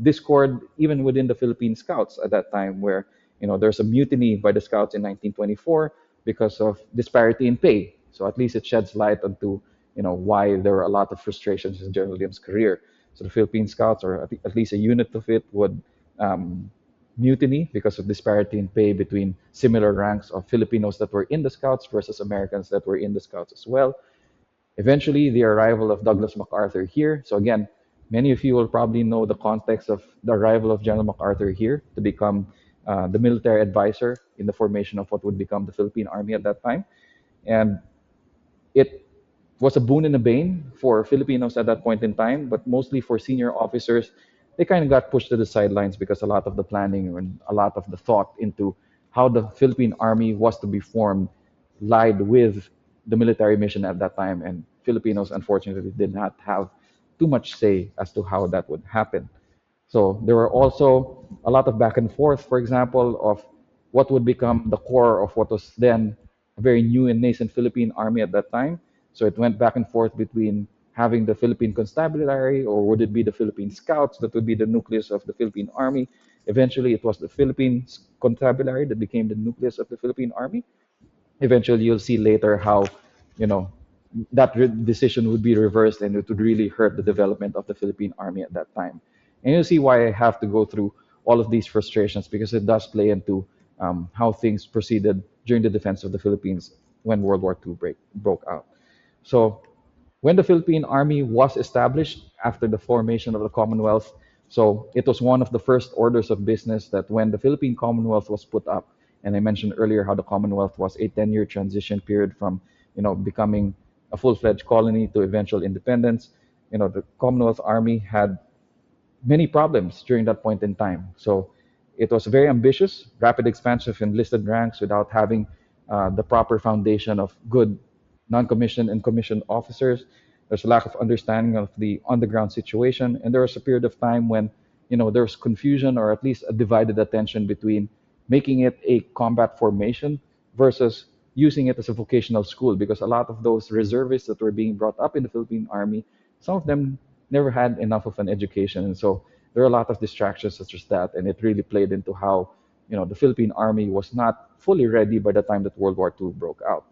B: discord even within the Philippine Scouts at that time, where there's a mutiny by the Scouts in 1924 because of disparity in pay. So at least it sheds light onto why there were a lot of frustrations in General Lim's career. So the Philippine Scouts, or at least a unit of it, would mutiny because of disparity in pay between similar ranks of Filipinos that were in the Scouts versus Americans that were in the Scouts as well. Eventually, the arrival of Douglas MacArthur here. So again, many of you will probably know the context of the arrival of General MacArthur here to become the military advisor in the formation of what would become the Philippine Army at that time. And it was a boon and a bane for Filipinos at that point in time, but mostly for senior officers. They kind of got pushed to the sidelines because a lot of the planning and a lot of the thought into how the Philippine Army was to be formed lied with the military mission at that time, and Filipinos unfortunately did not have too much say as to how that would happen. So there were also a lot of back and forth, for example, of what would become the core of what was then a very new and nascent Philippine army at that time. So it went back and forth between having the Philippine Constabulary, or would it be the Philippine Scouts that would be the nucleus of the Philippine Army. Eventually, it was the Philippine Constabulary that became the nucleus of the Philippine Army. Eventually, you'll see later how you know that decision would be reversed, and it would really hurt the development of the Philippine Army at that time. And you'll see why I have to go through all of these frustrations, because it does play into how things proceeded during the defense of the Philippines when World War II broke out. So when the Philippine Army was established after the formation of the Commonwealth, so it was one of the first orders of business that when the Philippine Commonwealth was put up, and I mentioned earlier how the Commonwealth was a 10-year transition period from, becoming a full-fledged colony to eventual independence. The Commonwealth Army had many problems during that point in time. So it was very ambitious, rapid expansion of enlisted ranks without having the proper foundation of good non-commissioned and commissioned officers. There's a lack of understanding of the on-the-ground situation, and there was a period of time when, there was confusion, or at least a divided attention between making it a combat formation versus using it as a vocational school, because a lot of those reservists that were being brought up in the Philippine Army, some of them never had enough of an education, and so there are a lot of distractions such as that, and it really played into how the Philippine Army was not fully ready by the time that World War II broke out.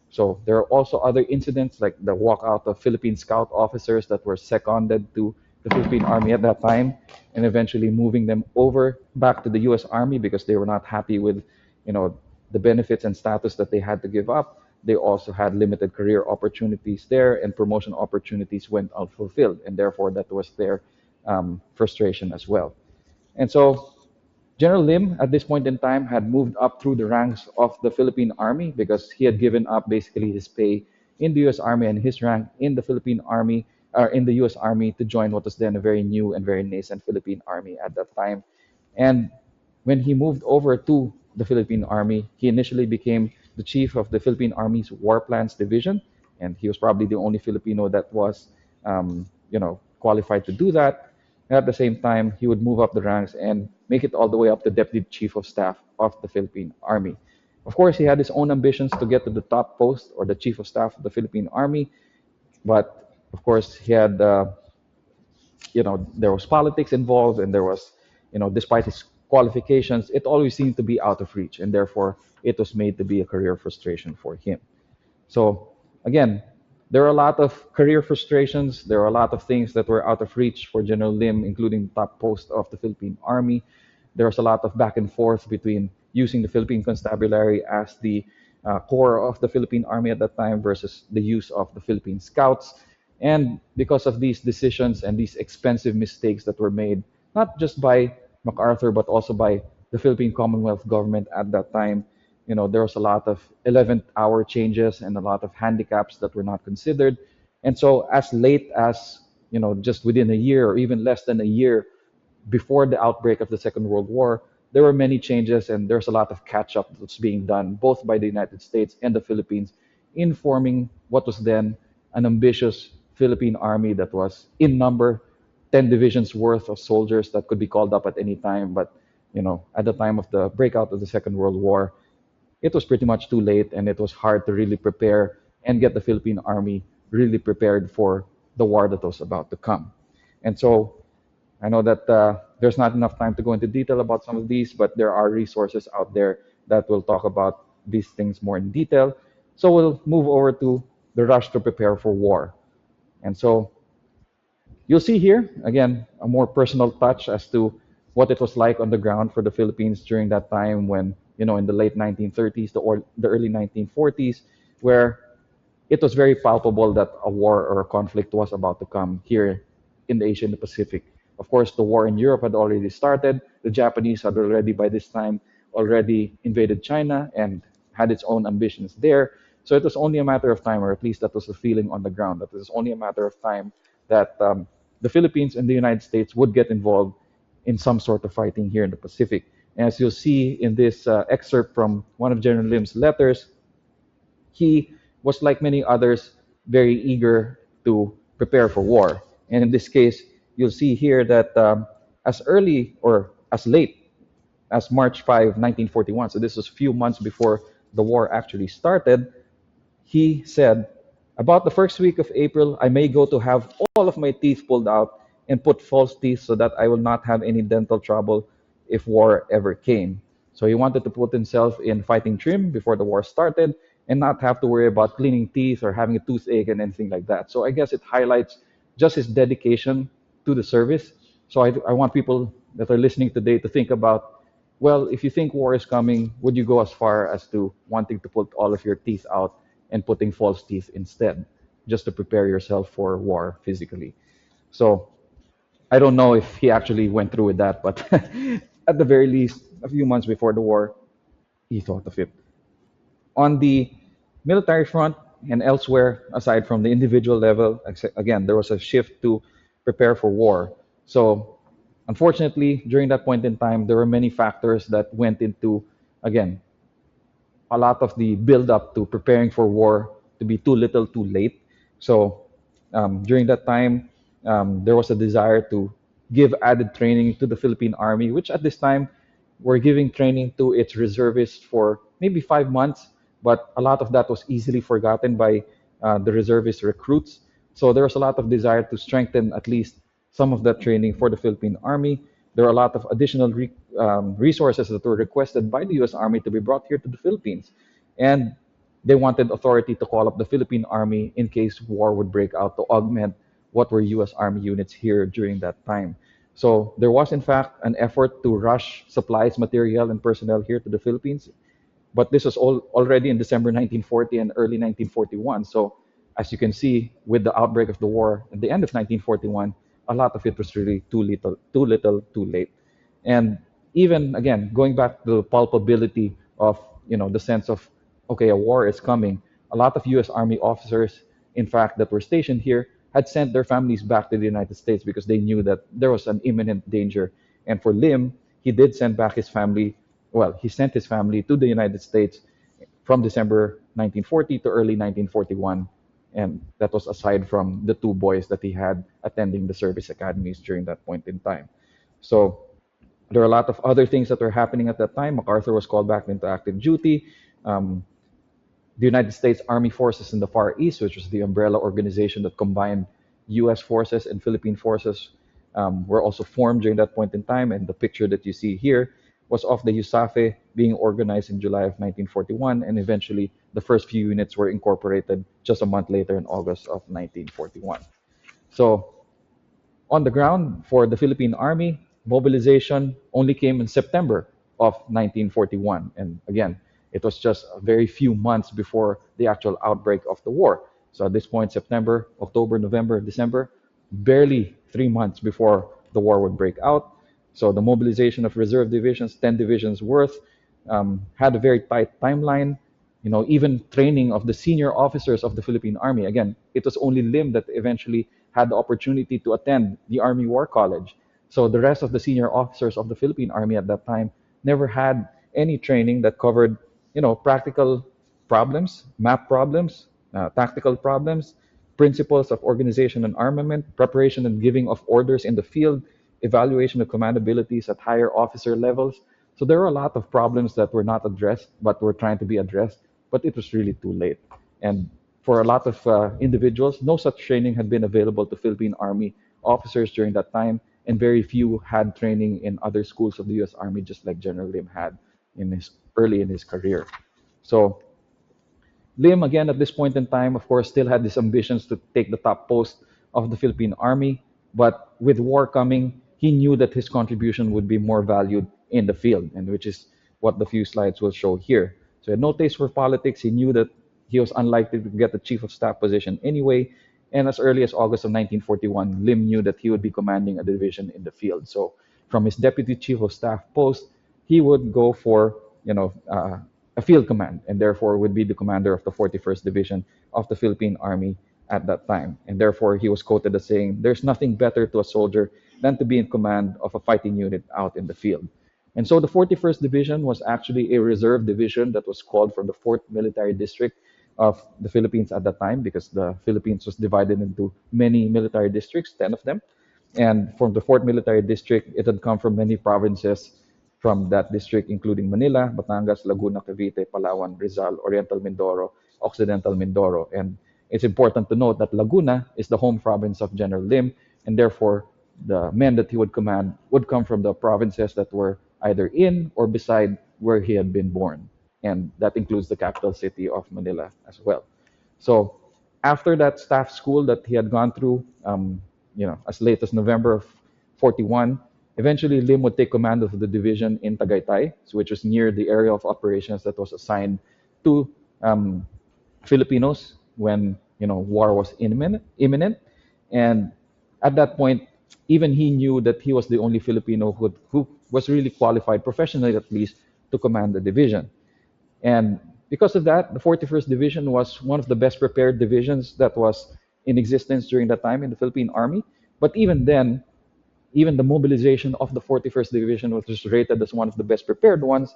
B: So there are also other incidents like the walkout of Philippine Scout officers that were seconded to the Philippine Army at that time, and eventually moving them over back to the U.S. Army because they were not happy with, the benefits and status that they had to give up. They also had limited career opportunities there, and promotion opportunities went unfulfilled, and therefore that was their frustration as well. And so General Lim, at this point in time, had moved up through the ranks of the Philippine Army because he had given up basically his pay in the U.S. Army and his rank in the Philippine Army, or in the U.S. Army, to join what was then a very new and very nascent Philippine Army at that time. And when he moved over to the Philippine Army, he initially became the chief of the Philippine Army's War Plans Division, and he was probably the only Filipino that was, qualified to do that. And at the same time, he would move up the ranks and make it all the way up to Deputy Chief of Staff of the Philippine Army. Of course, he had his own ambitions to get to the top post, or the Chief of Staff of the Philippine Army, but of course, he had, there was politics involved, and there was, despite his qualifications, it always seemed to be out of reach, and therefore it was made to be a career frustration for him. So again, there are a lot of career frustrations. There are a lot of things that were out of reach for General Lim, including the top post of the Philippine Army. There was a lot of back and forth between using the Philippine Constabulary as the core of the Philippine Army at that time versus the use of the Philippine Scouts. And because of these decisions and these expensive mistakes that were made, not just by MacArthur, but also by the Philippine Commonwealth government at that time, there was a lot of 11th hour changes and a lot of handicaps that were not considered. And so as late as, just within a year or even less than a year before the outbreak of the Second World War, there were many changes, and there's a lot of catch up that's being done both by the United States and the Philippines in forming what was then an ambitious Philippine Army that was in number 10 divisions worth of soldiers that could be called up at any time. But, at the time of the breakout of the Second World War, it was pretty much too late, and it was hard to really prepare and get the Philippine Army really prepared for the war that was about to come. And so I know that there's not enough time to go into detail about some of these, but there are resources out there that will talk about these things more in detail. So we'll move over to the rush to prepare for war. And so you'll see here, again, a more personal touch as to what it was like on the ground for the Philippines during that time when, in the late 1930s, the early 1940s, where it was very palpable that a war or a conflict was about to come here in the Asia and the Pacific. Of course, the war in Europe had already started. The Japanese had already, by this time, already invaded China and had its own ambitions there. So it was only a matter of time, or at least that was the feeling on the ground, that it was only a matter of time that the Philippines and the United States would get involved in some sort of fighting here in the Pacific. And as you'll see in this excerpt from one of General Lim's letters, he was, like many others, very eager to prepare for war. And in this case, you'll see here that as early or as late as March 5, 1941, so this was a few months before the war actually started, he said, about the first week of April, I may go to have all of my teeth pulled out and put false teeth so that I will not have any dental trouble if war ever came. So he wanted to put himself in fighting trim before the war started and not have to worry about cleaning teeth or having a toothache and anything like that. So I guess it highlights just his dedication to the service. So I want people that are listening today to think about, well, if you think war is coming, would you go as far as to wanting to put all of your teeth out and putting false teeth instead, just to prepare yourself for war physically? So I don't know if he actually went through with that, but at the very least, a few months before the war, he thought of it. On the military front and elsewhere, aside from the individual level, again, there was a shift to prepare for war. So, unfortunately, during that point in time, there were many factors that went into, again, a lot of the build up to preparing for war to be too little too late. So during that time, there was a desire to give added training to the Philippine Army, which at this time were giving training to its reservists for maybe 5 months, but a lot of that was easily forgotten by the reservist recruits. So there was a lot of desire to strengthen at least some of that training for the Philippine Army. There are a lot of additional resources that were requested by the U.S. Army to be brought here to the Philippines. And they wanted authority to call up the Philippine Army in case war would break out to augment what were U.S. Army units here during that time. So there was, in fact, an effort to rush supplies, material, and personnel here to the Philippines. But this was already in December 1940 and early 1941. So as you can see, with the outbreak of the war at the end of 1941, a lot of it was really too little, too late. And even again, going back to the palpability of the sense of, okay, a war is coming. A lot of U.S. Army officers, in fact, that were stationed here, had sent their families back to the United States because they knew that there was an imminent danger. And for Lim, he did send back his family. Well, he sent his family to the United States from December 1940 to early 1941. And that was aside from the two boys that he had attending the service academies during that point in time. So there are a lot of other things that were happening at that time. MacArthur was called back into active duty. The United States Army Forces in the Far East, which was the umbrella organization that combined U.S. forces and Philippine forces, were also formed during that point in time. And the picture that you see here was of the USAFE being organized in July of 1941, and eventually the first few units were incorporated just a month later in August of 1941. So on the ground for the Philippine Army, mobilization only came in September of 1941. And again, it was just a very few months before the actual outbreak of the war. So at this point, September, October, November, December, barely 3 months before the war would break out. So the mobilization of reserve divisions, 10 divisions worth, had a very tight timeline. Even training of the senior officers of the Philippine Army. Again, it was only Lim that eventually had the opportunity to attend the Army War College. So the rest of the senior officers of the Philippine Army at that time never had any training that covered, practical problems, map problems, tactical problems, principles of organization and armament, preparation and giving of orders in the field, evaluation of command abilities at higher officer levels. So there were a lot of problems that were not addressed, but were trying to be addressed, but it was really too late. And for a lot of individuals, no such training had been available to Philippine Army officers during that time, and very few had training in other schools of the U.S. Army, just like General Lim had in his early in his career. So Lim, again, at this point in time, of course, still had these ambitions to take the top post of the Philippine Army. But with war coming, he knew that his contribution would be more valued in the field, and which is what the few slides will show here. So he had no taste for politics. He knew that he was unlikely to get the chief of staff position anyway. And as early as August of 1941, Lim knew that he would be commanding a division in the field. So from his deputy chief of staff post, he would go for, a field command, and therefore would be the commander of the 41st Division of the Philippine Army at that time. And therefore, he was quoted as saying, "There's nothing better to a soldier than to be in command of a fighting unit out in the field." And so the 41st Division was actually a reserve division that was called from the 4th Military District of the Philippines at that time, because the Philippines was divided into many military districts, 10 of them. And from the 4th Military District, it had come from many provinces from that district, including Manila, Batangas, Laguna, Cavite, Palawan, Rizal, Oriental Mindoro, Occidental Mindoro. And it's important to note that Laguna is the home province of General Lim, and therefore the men that he would command would come from the provinces that were either in or beside where he had been born. And that includes the capital city of Manila as well. So after that staff school that he had gone through, as late as November of 41, eventually Lim would take command of the division in Tagaytay, which was near the area of operations that was assigned to Filipinos when war was imminent. And at that point, even he knew that he was the only Filipino who was really qualified, professionally at least, to command the division. And because of that, the 41st Division was one of the best prepared divisions that was in existence during that time in the Philippine Army. But even then, even the mobilization of the 41st Division, which was rated as one of the best prepared ones,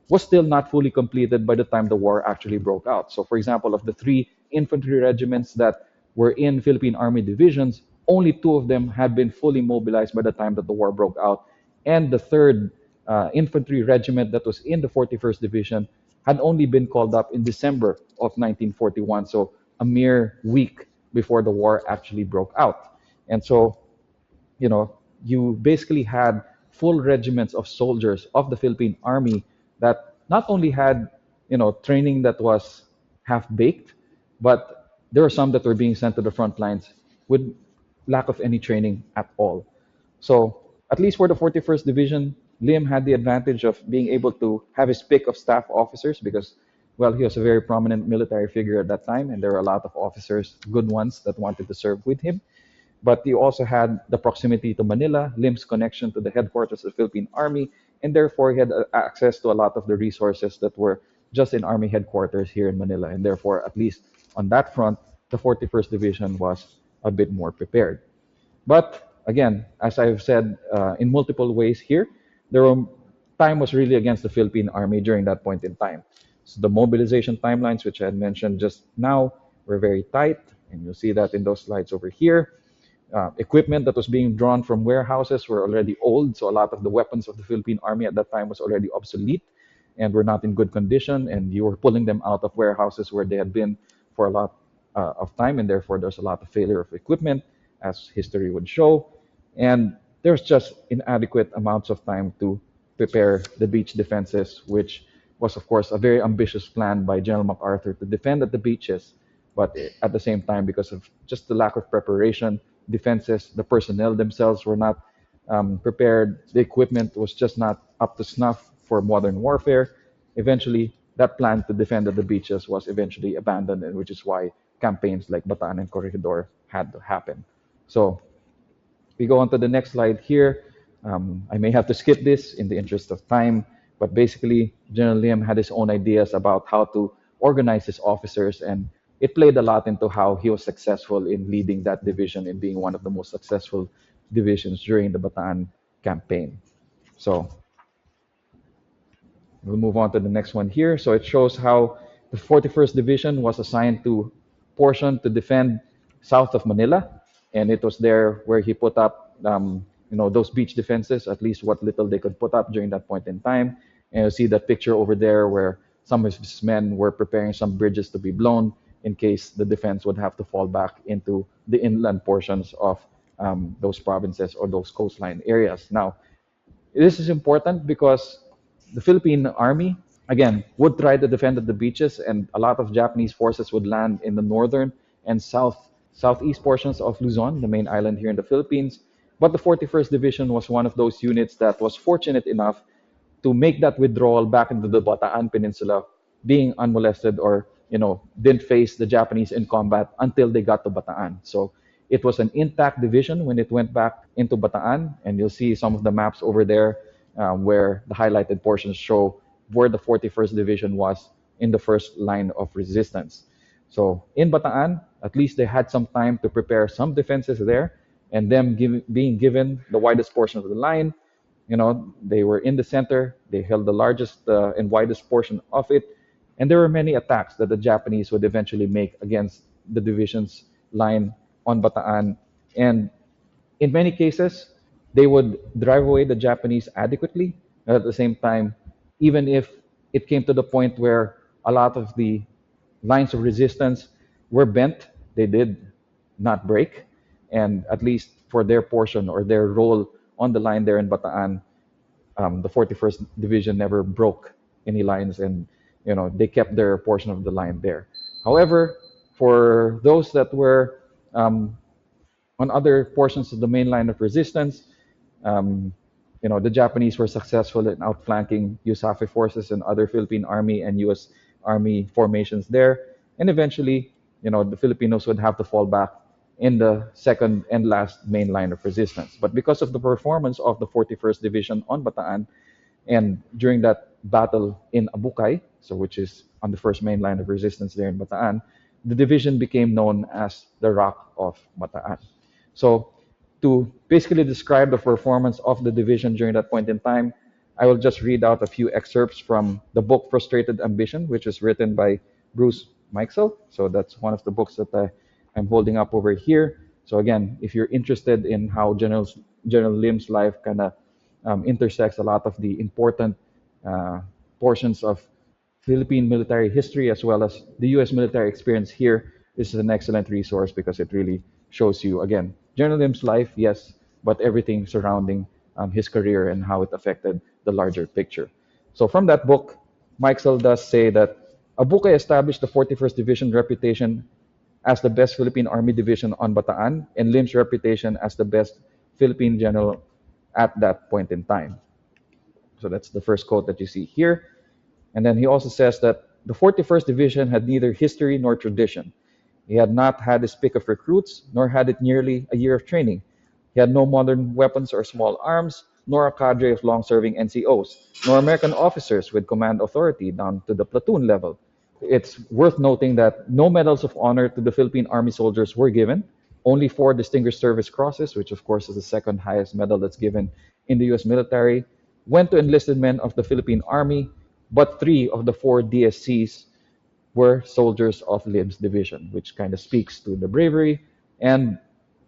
B: was still not fully completed by the time the war actually broke out. So, for example, of the 3 infantry regiments that were in Philippine Army divisions, only 2 of them had been fully mobilized by the time that the war broke out. And the 3rd infantry regiment that was in the 41st Division had only been called up in December of 1941, so a mere week before the war actually broke out. And so, you basically had full regiments of soldiers of the Philippine Army that not only had, training that was half-baked, but there were some that were being sent to the front lines with lack of any training at all. So at least for the 41st Division, Lim had the advantage of being able to have his pick of staff officers because, well, he was a very prominent military figure at that time, and there were a lot of officers, good ones, that wanted to serve with him. But he also had the proximity to Manila, Lim's connection to the headquarters of the Philippine Army, and therefore he had access to a lot of the resources that were just in Army headquarters here in Manila. And therefore, at least on that front, the 41st Division was a bit more prepared. But again, as I've said in multiple ways here, time was really against the Philippine Army during that point in time. So the mobilization timelines, which I had mentioned just now, were very tight, and you'll see that in those slides over here. Equipment that was being drawn from warehouses were already old, so a lot of the weapons of the Philippine Army at that time was already obsolete and were not in good condition, and you were pulling them out of warehouses where they had been for a lot of time, and therefore there's a lot of failure of equipment, as history would show. And there's just inadequate amounts of time to prepare the beach defenses, which was, of course, a very ambitious plan by General MacArthur to defend at the beaches. But at the same time, because of just the lack of preparation, defenses, the personnel themselves were not prepared, the equipment was just not up to snuff for modern warfare. Eventually, that plan to defend at the beaches was eventually abandoned, and which is why campaigns like Bataan and Corregidor had to happen. So we go on to the next slide here. I may have to skip this in the interest of time, but basically, General Lim had his own ideas about how to organize his officers, and it played a lot into how he was successful in leading that division and being one of the most successful divisions during the Bataan campaign. So we'll move on to the next one here. So it shows how the 41st Division was assigned to portion to defend south of Manila, and it was there where he put up, those beach defenses, at least what little they could put up during that point in time. And you see that picture over there where some of his men were preparing some bridges to be blown, in case the defense would have to fall back into the inland portions of those provinces or those coastline areas. Now, this is important because the Philippine Army, again, would try to defend at the beaches, and a lot of Japanese forces would land in the northern and southeast portions of Luzon, the main island here in the Philippines. But the 41st Division was one of those units that was fortunate enough to make that withdrawal back into the Bataan Peninsula, being unmolested or didn't face the Japanese in combat until they got to Bataan. So it was an intact division when it went back into Bataan, and you'll see some of the maps over there where the highlighted portions show where the 41st Division was in the first line of resistance. So in Bataan, at least they had some time to prepare some defenses there, and them being given the widest portion of the line. They were in the center, they held the largest and widest portion of it, and there were many attacks that the Japanese would eventually make against the division's line on Bataan. And in many cases, they would drive away the Japanese adequately. At the same time, even if it came to the point where a lot of the lines of resistance were bent, they did not break. And at least for their portion or their role on the line there in Bataan, the 41st Division never broke any lines, and they kept their portion of the line there. However, for those that were on other portions of the main line of resistance, the Japanese were successful in outflanking USAFE forces and other Philippine Army and U.S. Army formations there. And eventually, the Filipinos would have to fall back in the second and last main line of resistance. But because of the performance of the 41st Division on Bataan, and during that battle in Abukay, which is on the first main line of resistance there in Bataan, the division became known as the Rock of Bataan. So to basically describe the performance of the division during that point in time, I will just read out a few excerpts from the book Frustrated Ambition, which is written by Bruce Meixel. So that's one of the books that I'm holding up over here. So again, if you're interested in how General Lim's life kind of intersects a lot of the important portions of Philippine military history as well as the U.S. military experience here, this is an excellent resource because it really shows you, again, General Lim's life, yes, but everything surrounding his career and how it affected the larger picture. So from that book, Meixel does say that Abukay established the 41st Division reputation as the best Philippine Army division on Bataan, and Lim's reputation as the best Philippine general at that point in time. So that's the first quote that you see here. And then he also says that the 41st Division had neither history nor tradition. He had not had his pick of recruits, nor had it nearly a year of training. He had no modern weapons or small arms, nor a cadre of long-serving NCOs, nor American officers with command authority down to the platoon level. It's worth noting that no medals of honor to the Philippine Army soldiers were given. Only 4 Distinguished Service Crosses, which of course is the second highest medal that's given in the U.S. military, went to enlisted men of the Philippine Army, but 3 of the 4 DSCs were soldiers of Lim's division, which kind of speaks to the bravery and,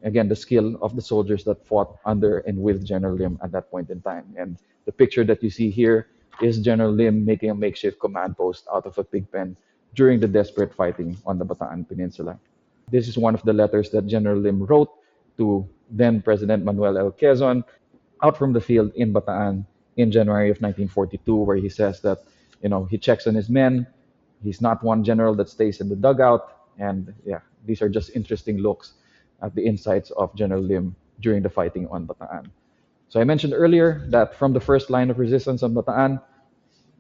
B: again, the skill of the soldiers that fought under and with General Lim at that point in time. And the picture that you see here is General Lim making a makeshift command post out of a pig pen during the desperate fighting on the Bataan Peninsula. This is one of the letters that General Lim wrote to then President Manuel L. Quezon out from the field in Bataan in January of 1942, where he says that, he checks on his men. He's not one general that stays in the dugout. And yeah, these are just interesting looks at the insights of General Lim during the fighting on Bataan. So I mentioned earlier that from the first line of resistance on Bataan,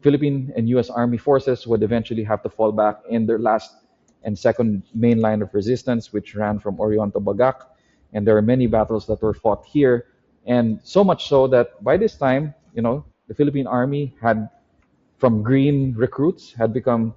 B: Philippine and U.S. Army forces would eventually have to fall back in their last and second main line of resistance, which ran from Orion to Bagak. And there are many battles that were fought here. And so much so that by this time, the Philippine Army had, from green recruits, had become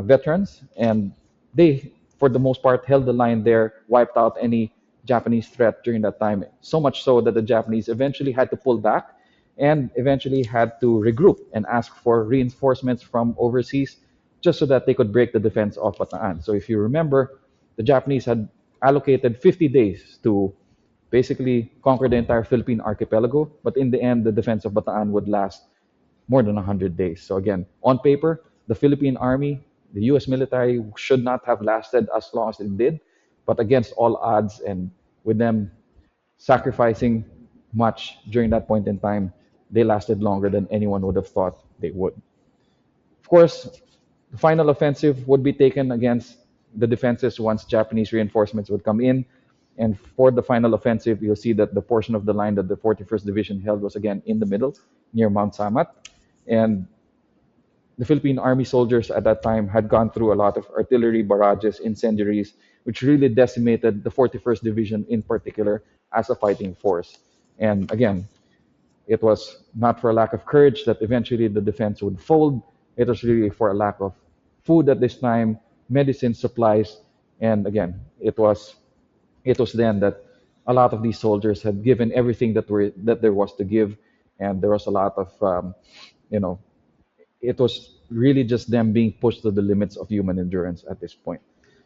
B: veterans. And they, for the most part, held the line there, wiped out any Japanese threat during that time. So much so that the Japanese eventually had to pull back and eventually had to regroup and ask for reinforcements from overseas just so that they could break the defense of Bataan. So if you remember, the Japanese had allocated 50 days to basically conquer the entire Philippine archipelago, but in the end, the defense of Bataan would last more than 100 days. So again, on paper, the Philippine Army the U.S. military should not have lasted as long as it did, but against all odds and with them sacrificing much during that point in time, they lasted longer than anyone would have thought they would. Of course, the final offensive would be taken against the defenses once Japanese reinforcements would come in. And for the final offensive, you'll see that the portion of the line that the 41st Division held was again in the middle, near Mount Samat. And the Philippine Army soldiers at that time had gone through a lot of artillery barrages, incendiaries, which really decimated the 41st Division in particular as a fighting force. And again, it was not for a lack of courage that eventually the defense would fold. It was really for a lack of food at this time, medicine, supplies, and again, it was then that a lot of these soldiers had given everything that there was to give, and there was a lot of you know it was really just them being pushed to the limits of human endurance at this point.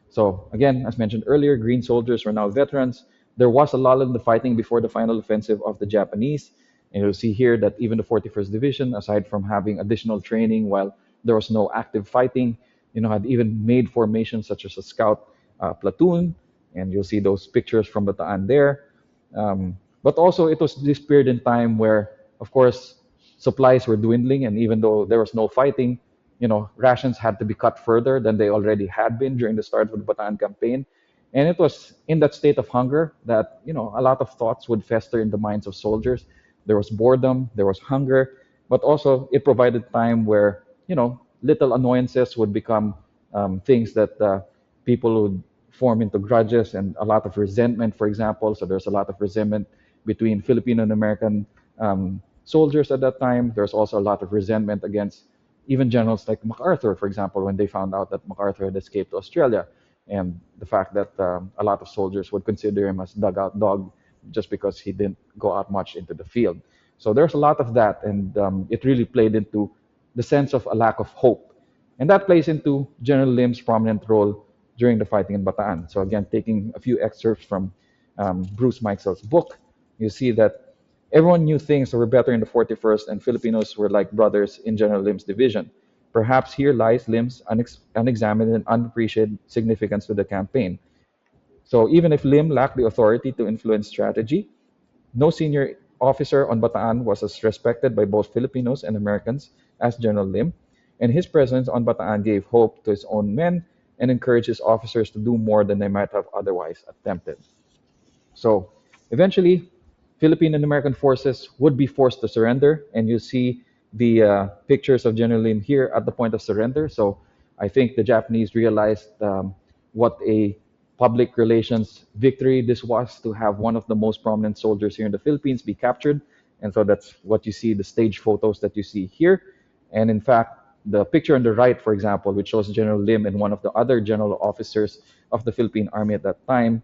B: So again, as mentioned earlier, Green soldiers were now veterans. There was a lull in the fighting before the final offensive of the Japanese. And you'll see here that even the 41st Division, aside from having additional training while there was no active fighting, had even made formations such as a scout platoon. And you'll see those pictures from Bataan there. But also, it was this period in time where, of course, supplies were dwindling, and even though there was no fighting, rations had to be cut further than they already had been during the start of the Bataan campaign. And it was in that state of hunger that, a lot of thoughts would fester in the minds of soldiers. There was boredom, there was hunger, but also it provided time where, little annoyances would become things that people would form into grudges and a lot of resentment, for example. So there's a lot of resentment between Filipino and American soldiers at that time. There's also a lot of resentment against even generals like MacArthur, for example, when they found out that MacArthur had escaped to Australia, and the fact that a lot of soldiers would consider him as dugout dog just because he didn't go out much into the field. So there's a lot of that, and it really played into the sense of a lack of hope. And that plays into General Lim's prominent role during the fighting in Bataan. So again, taking a few excerpts from Bruce Meixel's book, you see that everyone knew things were better in the 41st, and Filipinos were like brothers in General Lim's division. Perhaps here lies Lim's unexamined and unappreciated significance to the campaign. So even if Lim lacked the authority to influence strategy, no senior officer on Bataan was as respected by both Filipinos and Americans as General Lim, and his presence on Bataan gave hope to his own men and encouraged his officers to do more than they might have otherwise attempted. So eventually, Philippine and American forces would be forced to surrender, and you see the pictures of General Lim here at the point of surrender. So I think the Japanese realized what a public relations victory this was, to have one of the most prominent soldiers here in the Philippines be captured. And so that's what you see, the stage photos that you see here. And in fact, the picture on the right, for example, which shows General Lim and one of the other general officers of the Philippine Army at that time,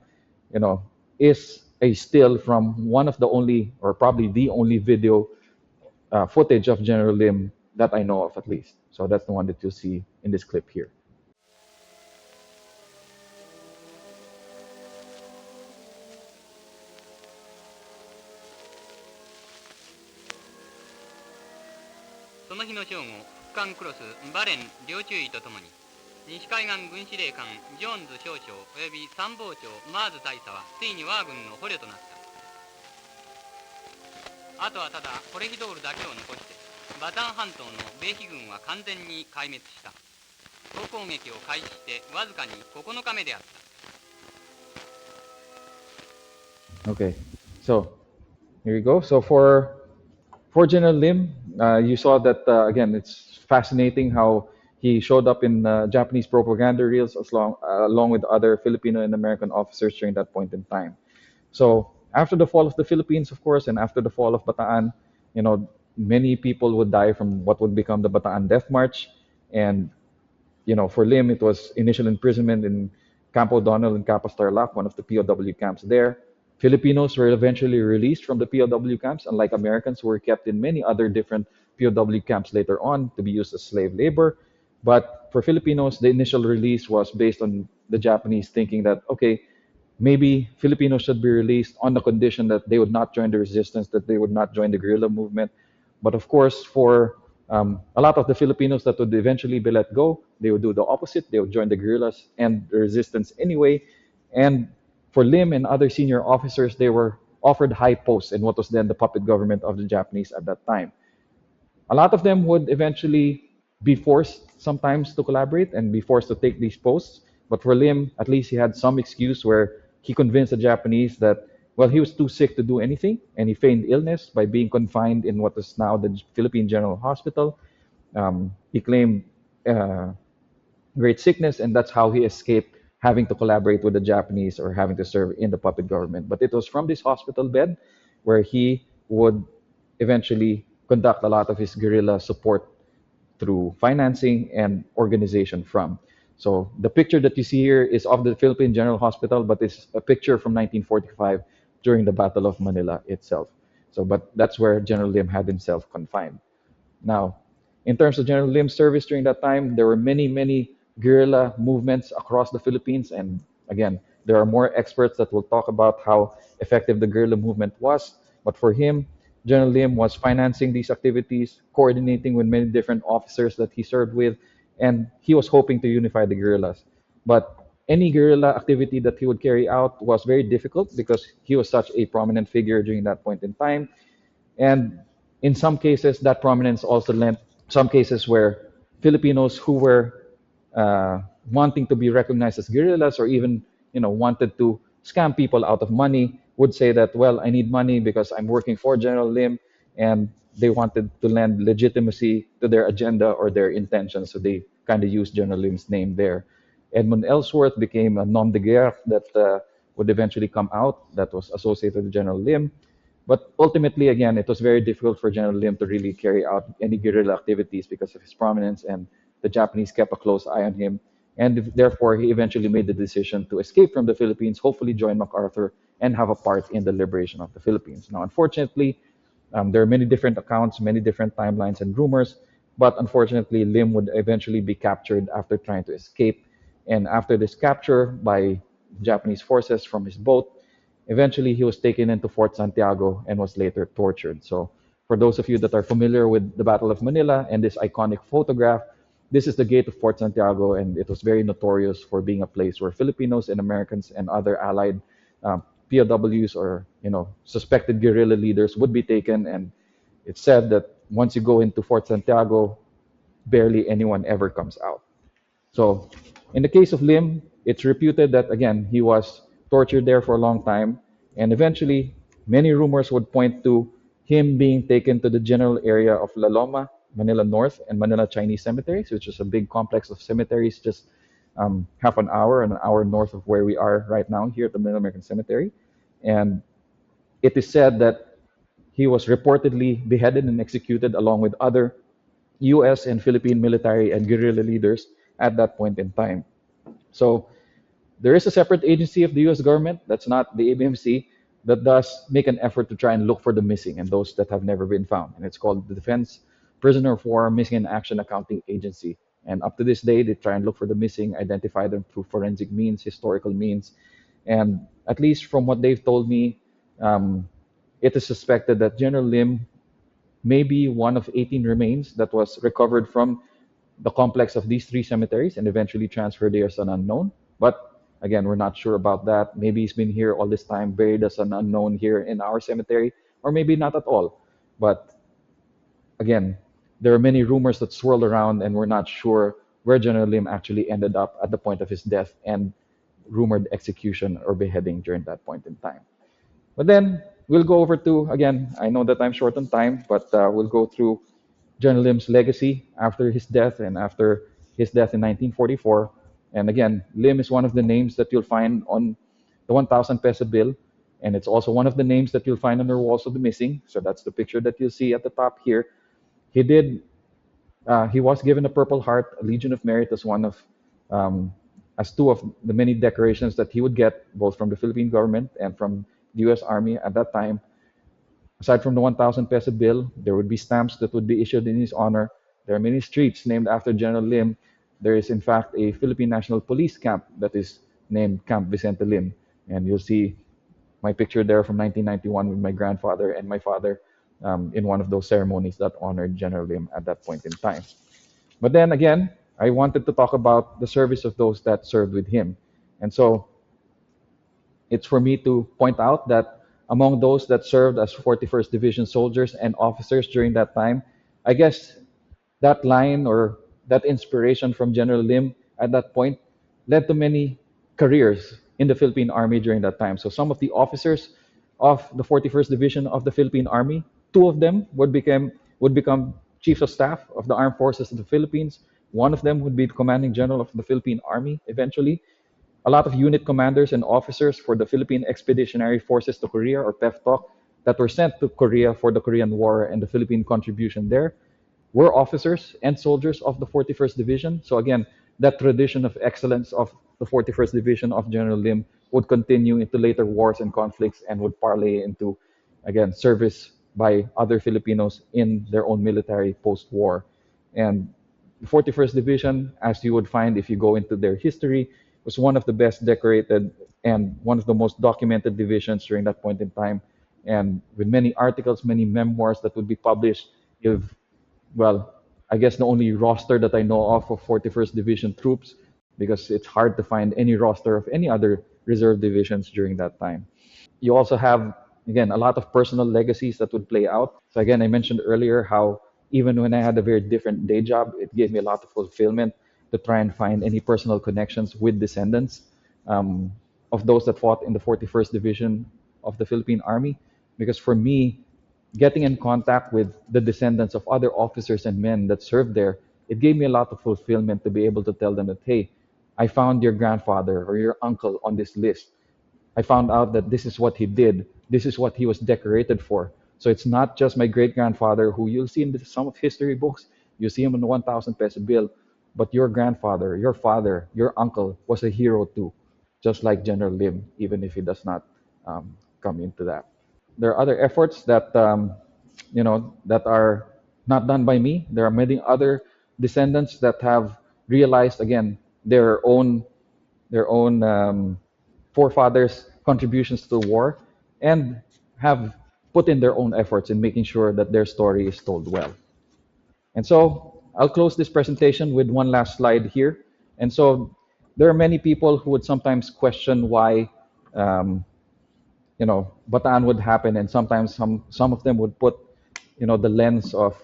B: is a still from one of the only, or probably the only video footage of General Lim that I know of, at least. So that's the one that you'll see in this clip here.
C: その日の正午、副艦クロスバレン両中尉とともに西海岸軍司令官ジョーンズ少将および参謀長マーズ大佐はついに我が軍の捕虜となった。あとはただコレヒドールだけを残してバタン半島の米飛軍は完全に壊滅した。総攻撃を開始してわずかに9日目であった。
B: Okay, so here you go. So for General Lim, you saw that again. It's fascinating how he showed up in Japanese propaganda reels along with other Filipino and American officers during that point in time. So after the fall of the Philippines, of course, and after the fall of Bataan, many people would die from what would become the Bataan Death March. And for Lim, it was initial imprisonment in Camp O'Donnell and Capas Tarlac, one of the POW camps there. Filipinos were eventually released from the POW camps, unlike Americans who were kept in many other different POW camps later on to be used as slave labor. But for Filipinos, the initial release was based on the Japanese thinking that, okay, maybe Filipinos should be released on the condition that they would not join the resistance, that they would not join the guerrilla movement. But of course, for A lot of the Filipinos that would eventually be let go, they would do the opposite. They would join the guerrillas and the resistance anyway. And for Lim and other senior officers, they were offered high posts in what was then the puppet government of the Japanese at that time. A lot of them would eventually be forced sometimes to collaborate and be forced to take these posts. But for Lim, at least he had some excuse where he convinced the Japanese that, well, he was too sick to do anything, and he feigned illness by being confined in what is now the Philippine General Hospital. He claimed great sickness, and that's how he escaped having to collaborate with the Japanese or having to serve in the puppet government. But it was from this hospital bed where he would eventually conduct a lot of his guerrilla support through financing and organization from. So the picture that you see here is of the Philippine General Hospital, but it's a picture from 1945 during the Battle of Manila itself. So, but that's where General Lim had himself confined. Now, in terms of General Lim's service during that time, there were many, many guerrilla movements across the Philippines. And again, there are more experts that will talk about how effective the guerrilla movement was. But for him, General Lim was financing these activities, coordinating with many different officers that he served with, and he was hoping to unify the guerrillas. But any guerrilla activity that he would carry out was very difficult because he was such a prominent figure during that point in time. And in some cases, that prominence also lent some cases where Filipinos who were wanting to be recognized as guerrillas or even wanted to scam people out of money would say that, well, I need money because I'm working for General Lim, and they wanted to lend legitimacy to their agenda or their intentions, so they kind of used General Lim's name there. Edmund Ellsworth became a nom de guerre that would eventually come out that was associated with General Lim. But ultimately, again, it was very difficult for General Lim to really carry out any guerrilla activities because of his prominence, and the Japanese kept a close eye on him. And therefore, he eventually made the decision to escape from the Philippines, hopefully join MacArthur, and have a part in the liberation of the Philippines. Now, unfortunately, there are many different accounts, many different timelines and rumors, but unfortunately, Lim would eventually be captured after trying to escape. And after this capture by Japanese forces from his boat, eventually, he was taken into Fort Santiago and was later tortured. So, for those of you that are familiar with the Battle of Manila and this iconic photograph, this is the gate of Fort Santiago, and it was very notorious for being a place where Filipinos and Americans and other allied POWs or suspected guerrilla leaders would be taken. And it's said that once you go into Fort Santiago, barely anyone ever comes out. So, in the case of Lim, it's reputed that, again, he was tortured there for a long time, and eventually, many rumors would point to him being taken to the general area of La Loma, Manila North, and Manila Chinese cemeteries, which is a big complex of cemeteries just half an hour north of where we are right now here at the Manila American Cemetery. And it is said that he was reportedly beheaded and executed along with other US and Philippine military and guerrilla leaders at that point in time. So there is a separate agency of the US government, that's not the ABMC, that does make an effort to try and look for the missing and those that have never been found. And it's called the Defense Prisoner of War Missing in Action Accounting Agency. And up to this day, they try and look for the missing, identify them through forensic means, historical means. And at least from what they've told me, it is suspected that General Lim may be one of 18 remains that was recovered from the complex of these three cemeteries and eventually transferred there as an unknown. But again, we're not sure about that. Maybe he's been here all this time, buried as an unknown here in our cemetery, or maybe not at all. But again, there are many rumors that swirl around, and we're not sure where General Lim actually ended up at the point of his death and rumored execution or beheading during that point in time. But then we'll go over to, again, I know that I'm short on time, but we'll go through General Lim's legacy after his death and after his death in 1944. And again, Lim is one of the names that you'll find on the 1,000 peso bill. And it's also one of the names that you'll find on the walls of the missing. So that's the picture that you'll see at the top here. He was given a Purple Heart, a Legion of Merit as one of, as two of the many decorations that he would get, both from the Philippine government and from the U.S. Army at that time. Aside from the 1,000 peso bill, there would be stamps that would be issued in his honor. There are many streets named after General Lim. There is, in fact, a Philippine National Police camp that is named Camp Vicente Lim. And you'll see my picture there from 1991 with my grandfather and my father in one of those ceremonies that honored General Lim at that point in time. But then again, I wanted to talk about the service of those that served with him. And so it's for me to point out that among those that served as 41st Division soldiers and officers during that time, I guess that line or that inspiration from General Lim at that point led to many careers in the Philippine Army during that time. So some of the officers of the 41st Division of the Philippine Army, two of them would become chiefs of staff of the Armed Forces of the Philippines. One of them would be the commanding general of the Philippine Army eventually. A lot of unit commanders and officers for the Philippine Expeditionary Forces to Korea, or PEFTOC, that were sent to Korea for the Korean War and the Philippine contribution there were officers and soldiers of the 41st Division. So again, that tradition of excellence of the 41st Division of General Lim would continue into later wars and conflicts and would parlay into, again, service by other Filipinos in their own military post-war. And the 41st Division, as you would find if you go into their history, was one of the best decorated and one of the most documented divisions during that point in time. And with many articles, many memoirs that would be published, you've well, I guess the only roster that I know of 41st Division troops, because it's hard to find any roster of any other reserve divisions during that time. You also have, again, a lot of personal legacies that would play out. So again, I mentioned earlier how even when I had a very different day job, it gave me a lot of fulfillment to try and find any personal connections with descendants um, of those that fought in the 41st Division of the Philippine Army. Because for me, getting in contact with the descendants of other officers and men that served there, it gave me a lot of fulfillment to be able to tell them that, hey, I found your grandfather or your uncle on this list. I found out that this is what he did. This is what he was decorated for. So it's not just my great grandfather who you'll see in some of history books. You see him on the 1,000 peso bill, but your grandfather, your father, your uncle was a hero too, just like General Lim, even if he does not come into that. There are other efforts that that are not done by me. There are many other descendants that have realized again their own forefathers' contributions to the war and have put in their own efforts in making sure that their story is told well. And so I'll close this presentation with one last slide here. And so there are many people who would sometimes question why Bataan would happen, and sometimes some of them would put, the lens of,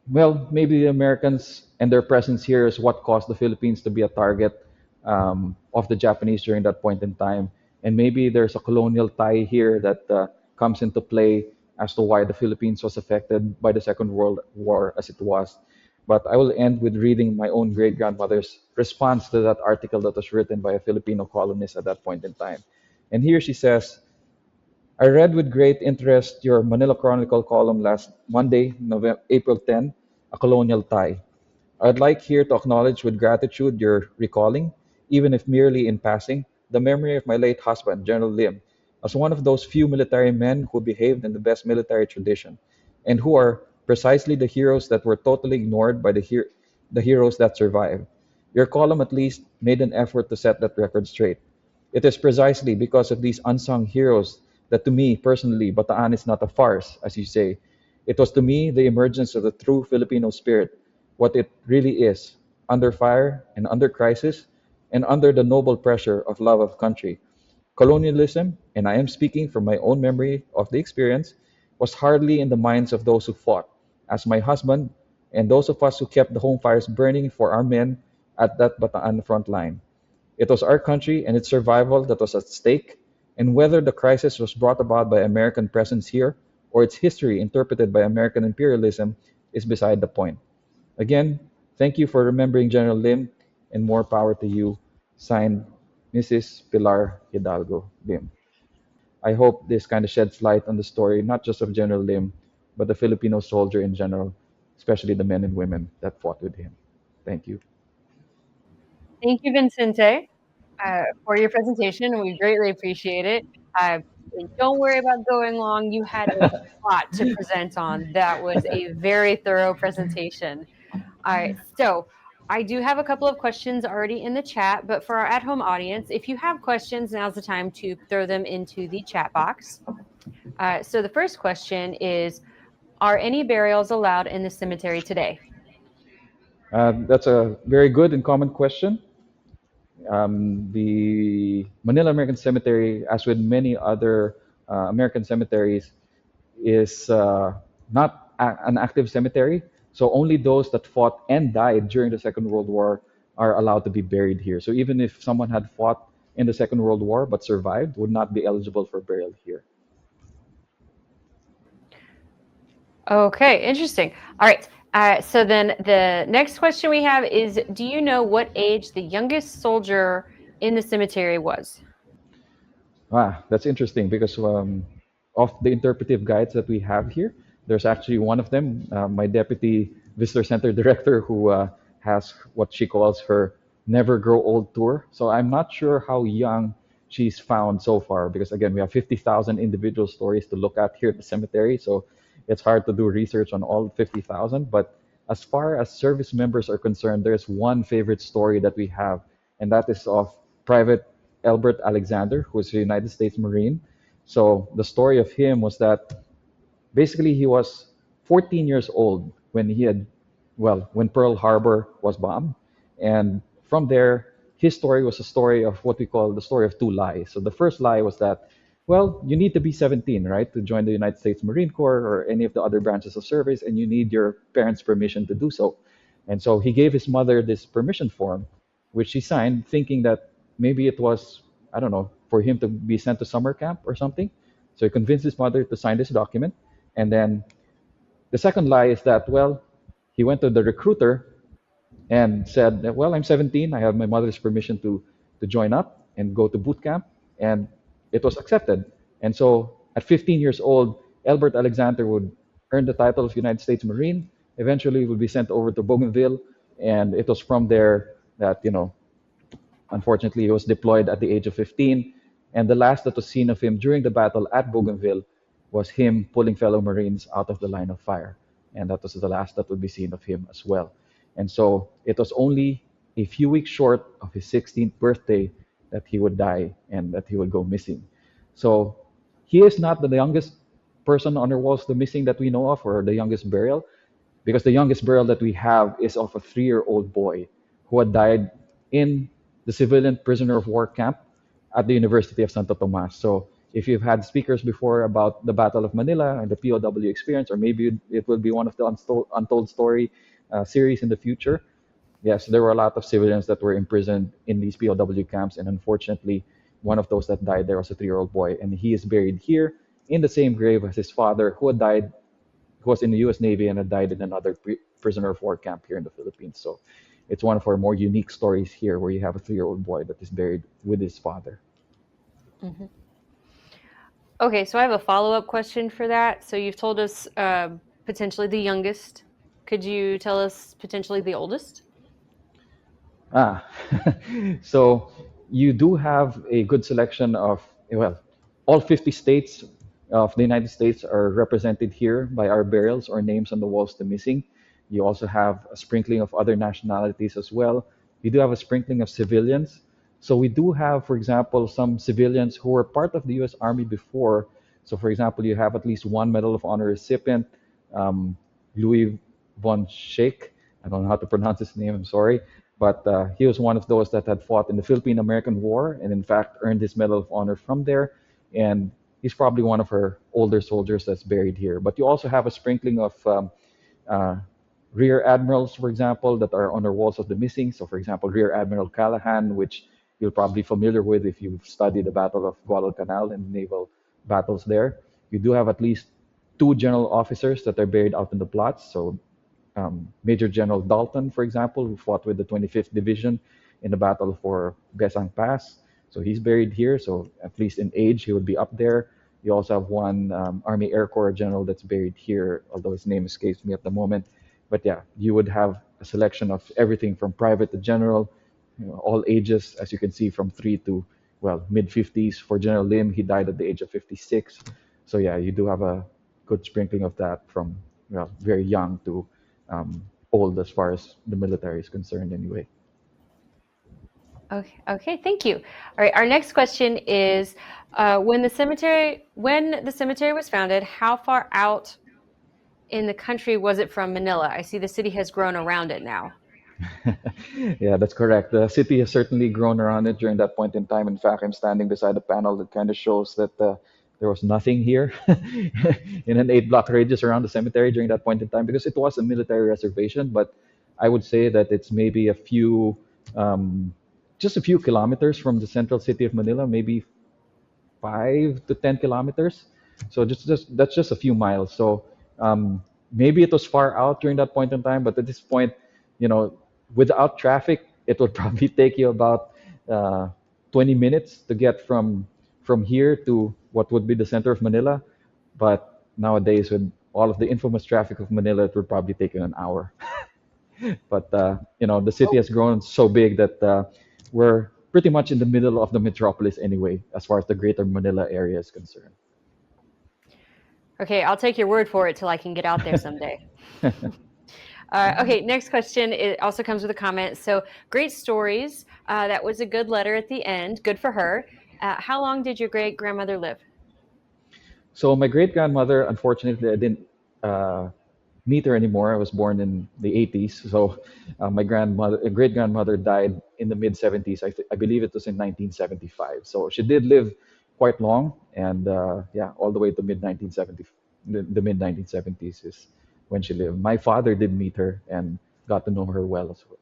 B: maybe the Americans and their presence here is what caused the Philippines to be a target of the Japanese during that point in time, and maybe there's a colonial tie here that comes into play as to why the Philippines was affected by the Second World War as it was. But I will end with reading my own great grandmother's response to that article that was written by a Filipino columnist at that point in time. And here she says, I read with great interest your Manila Chronicle column last Monday, April 10, A Colonial Tie. I'd like here to acknowledge with gratitude your recalling, even if merely in passing, the memory of my late husband, General Lim, as one of those few military men who behaved in the best military tradition, and who are precisely the heroes that were totally ignored by the heroes that survived. Your column at least made an effort to set that record straight. It is precisely because of these unsung heroes that to me personally, Bataan is not a farce, as you say. It was to me the emergence of the true Filipino spirit, what it really is, under fire and under crisis, and under the noble pressure of love of country. Colonialism, and I am speaking from my own memory of the experience, was hardly in the minds of those who fought, as my husband and those of us who kept the home fires burning for our men at that Bataan front line. It was our country and its survival that was at stake, and whether the crisis was brought about by American presence here or its history interpreted by American imperialism is beside the point. Again, thank you for remembering General Lim, and more power to you. Signed, Mrs. Pilar Hidalgo Lim. I hope this kind of sheds light on the story, not just of General Lim, but the Filipino soldier in general, especially the men and women that fought with him. Thank you.
A: Thank you, Vincente, for your presentation. We greatly appreciate it. And don't worry about going long. You had a lot to present on. That was a very thorough presentation. All right, so I do have a couple of questions already in the chat, but for our at-home audience, if you have questions, now's the time to throw them into the chat box. So the first question is, are any burials allowed in the cemetery today?
B: That's a very good and common question. The Manila American Cemetery, as with many other American cemeteries, is not an active cemetery. So only those that fought and died during the Second World War are allowed to be buried here. So even if someone had fought in the Second World War but survived, would not be eligible for burial here.
A: Okay, interesting. All right. So then the next question we have is, do you know what age the youngest soldier in the cemetery was?
B: That's interesting because of the interpretive guides that we have here, there's actually one of them, my deputy visitor center director, who has what she calls her never grow old tour. So I'm not sure how young she's found so far because, again, we have 50,000 individual stories to look at here at the cemetery. So it's hard to do research on all 50,000. But as far as service members are concerned, there's one favorite story that we have, and that is of Private Albert Alexander, who is a United States Marine. So the story of him was that basically he was 14 years old when when Pearl Harbor was bombed. And from there, his story was a story of what we call the story of two lies. So the first lie was that, well, you need to be 17, right, to join the United States Marine Corps or any of the other branches of service, and you need your parents' permission to do so. And so he gave his mother this permission form, which she signed, thinking that maybe it was, I don't know, for him to be sent to summer camp or something. So he convinced his mother to sign this document. And then the second lie is that, well, he went to the recruiter and said, well, I'm 17. I have my mother's permission to join up and go to boot camp. And it was accepted. And so at 15 years old, Albert Alexander would earn the title of United States Marine. Eventually, would be sent over to Bougainville. And it was from there that, unfortunately, he was deployed at the age of 15. And the last that was seen of him during the battle at Bougainville was him pulling fellow Marines out of the line of fire. And that was the last that would be seen of him as well. And so it was only a few weeks short of his 16th birthday that he would die and that he would go missing. So he is not the youngest person on our walls, the missing that we know of, or the youngest burial, because the youngest burial that we have is of a 3-year-old boy who had died in the civilian prisoner of war camp at the University of Santo Tomas. So if you've had speakers before about the Battle of Manila and the POW experience, or maybe it will be one of the Untold Story series in the future, yes, there were a lot of civilians that were imprisoned in these POW camps, and unfortunately, one of those that died there was a 3-year-old boy, and he is buried here in the same grave as his father, who had died, who was in the U.S. Navy and had died in another prisoner of war camp here in the Philippines. So it's one of our more unique stories here, where you have a 3-year-old boy that is buried with his father.
A: Mm-hmm. Okay, so I have a follow-up question for that. So you've told us potentially the youngest. Could you tell us potentially the oldest?
B: Ah, so you do have a good selection of, well, all 50 states of the United States are represented here by our burials or names on the walls to missing. You also have a sprinkling of other nationalities as well. You do have a sprinkling of civilians. So we do have, for example, some civilians who were part of the U.S. Army before. So, for example, you have at least one Medal of Honor recipient, Louis von Schaik. I don't know how to pronounce his name, I'm sorry. But he was one of those that had fought in the Philippine American War and, in fact, earned his Medal of Honor from there. And he's probably one of her older soldiers that's buried here. But you also have a sprinkling of uh, rear admirals, for example, that are on the walls of the missing. So, for example, Rear Admiral Callahan, which you're probably familiar with if you've studied the Battle of Guadalcanal and naval battles there. You do have at least two general officers that are buried out in the plots. So Major General Dalton, for example, who fought with the 25th Division in the battle for Besang Pass. So he's buried here. So at least in age, he would be up there. You also have one Army Air Corps general that's buried here, although his name escapes me at the moment. But yeah, you would have a selection of everything from private to general, all ages, as you can see, from 3 to, well, mid 50s. For General Lim, he died at the age of 56. So yeah, you do have a good sprinkling of that from, well, very young to old as far as the military is concerned anyway.
A: Okay, thank you. All right, our next question is, when the cemetery was founded, how far out in the country was it from Manila? I see the city has grown around it now.
B: Yeah, that's correct. The city has certainly grown around it during that point in time. In fact, I'm standing beside a panel that kind of shows that there was nothing here in an 8 block radius around the cemetery during that point in time because it was a military reservation. But I would say that it's maybe just a few kilometers from the central city of Manila, maybe 5 to 10 kilometers. So just that's just a few miles. So maybe it was far out during that point in time, but at this point, you know, without traffic, it would probably take you about 20 minutes to get from here to what would be the center of Manila. But nowadays, with all of the infamous traffic of Manila, it would probably take you an hour. But you know, the city has grown so big that we're pretty much in the middle of the metropolis anyway, as far as the greater Manila area is concerned.
A: Okay, I'll take your word for it till I can get out there someday. Okay, next question. It also comes with a comment. So, great stories. That was a good letter at the end. Good for her. How long did your great grandmother live?
B: So my great grandmother, unfortunately, I didn't meet her anymore. I was born in the 80s, so my great grandmother, died in the mid 70s. I believe it was in 1975. So she did live quite long, and yeah, all the way to mid 1970, the mid 1970s is when she lived. My father did meet her and got to know her well as well.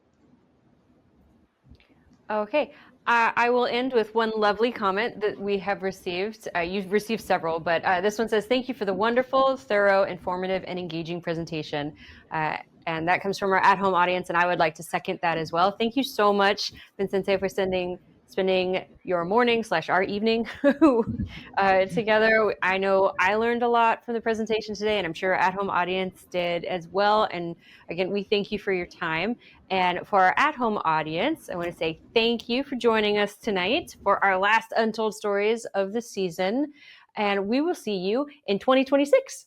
A: Okay, I will end with one lovely comment that we have received. You've received several, but this one says, "Thank you for the wonderful, thorough, informative, and engaging presentation." And that comes from our at-home audience, and I would like to second that as well. Thank you so much, Vincente, for spending your morning / our evening together. I know I learned a lot from the presentation today, and I'm sure our at-home audience did as well. And again, we thank you for your time. And for our at-home audience, I want to say thank you for joining us tonight for our last Untold Stories of the season. And we will see you in 2026.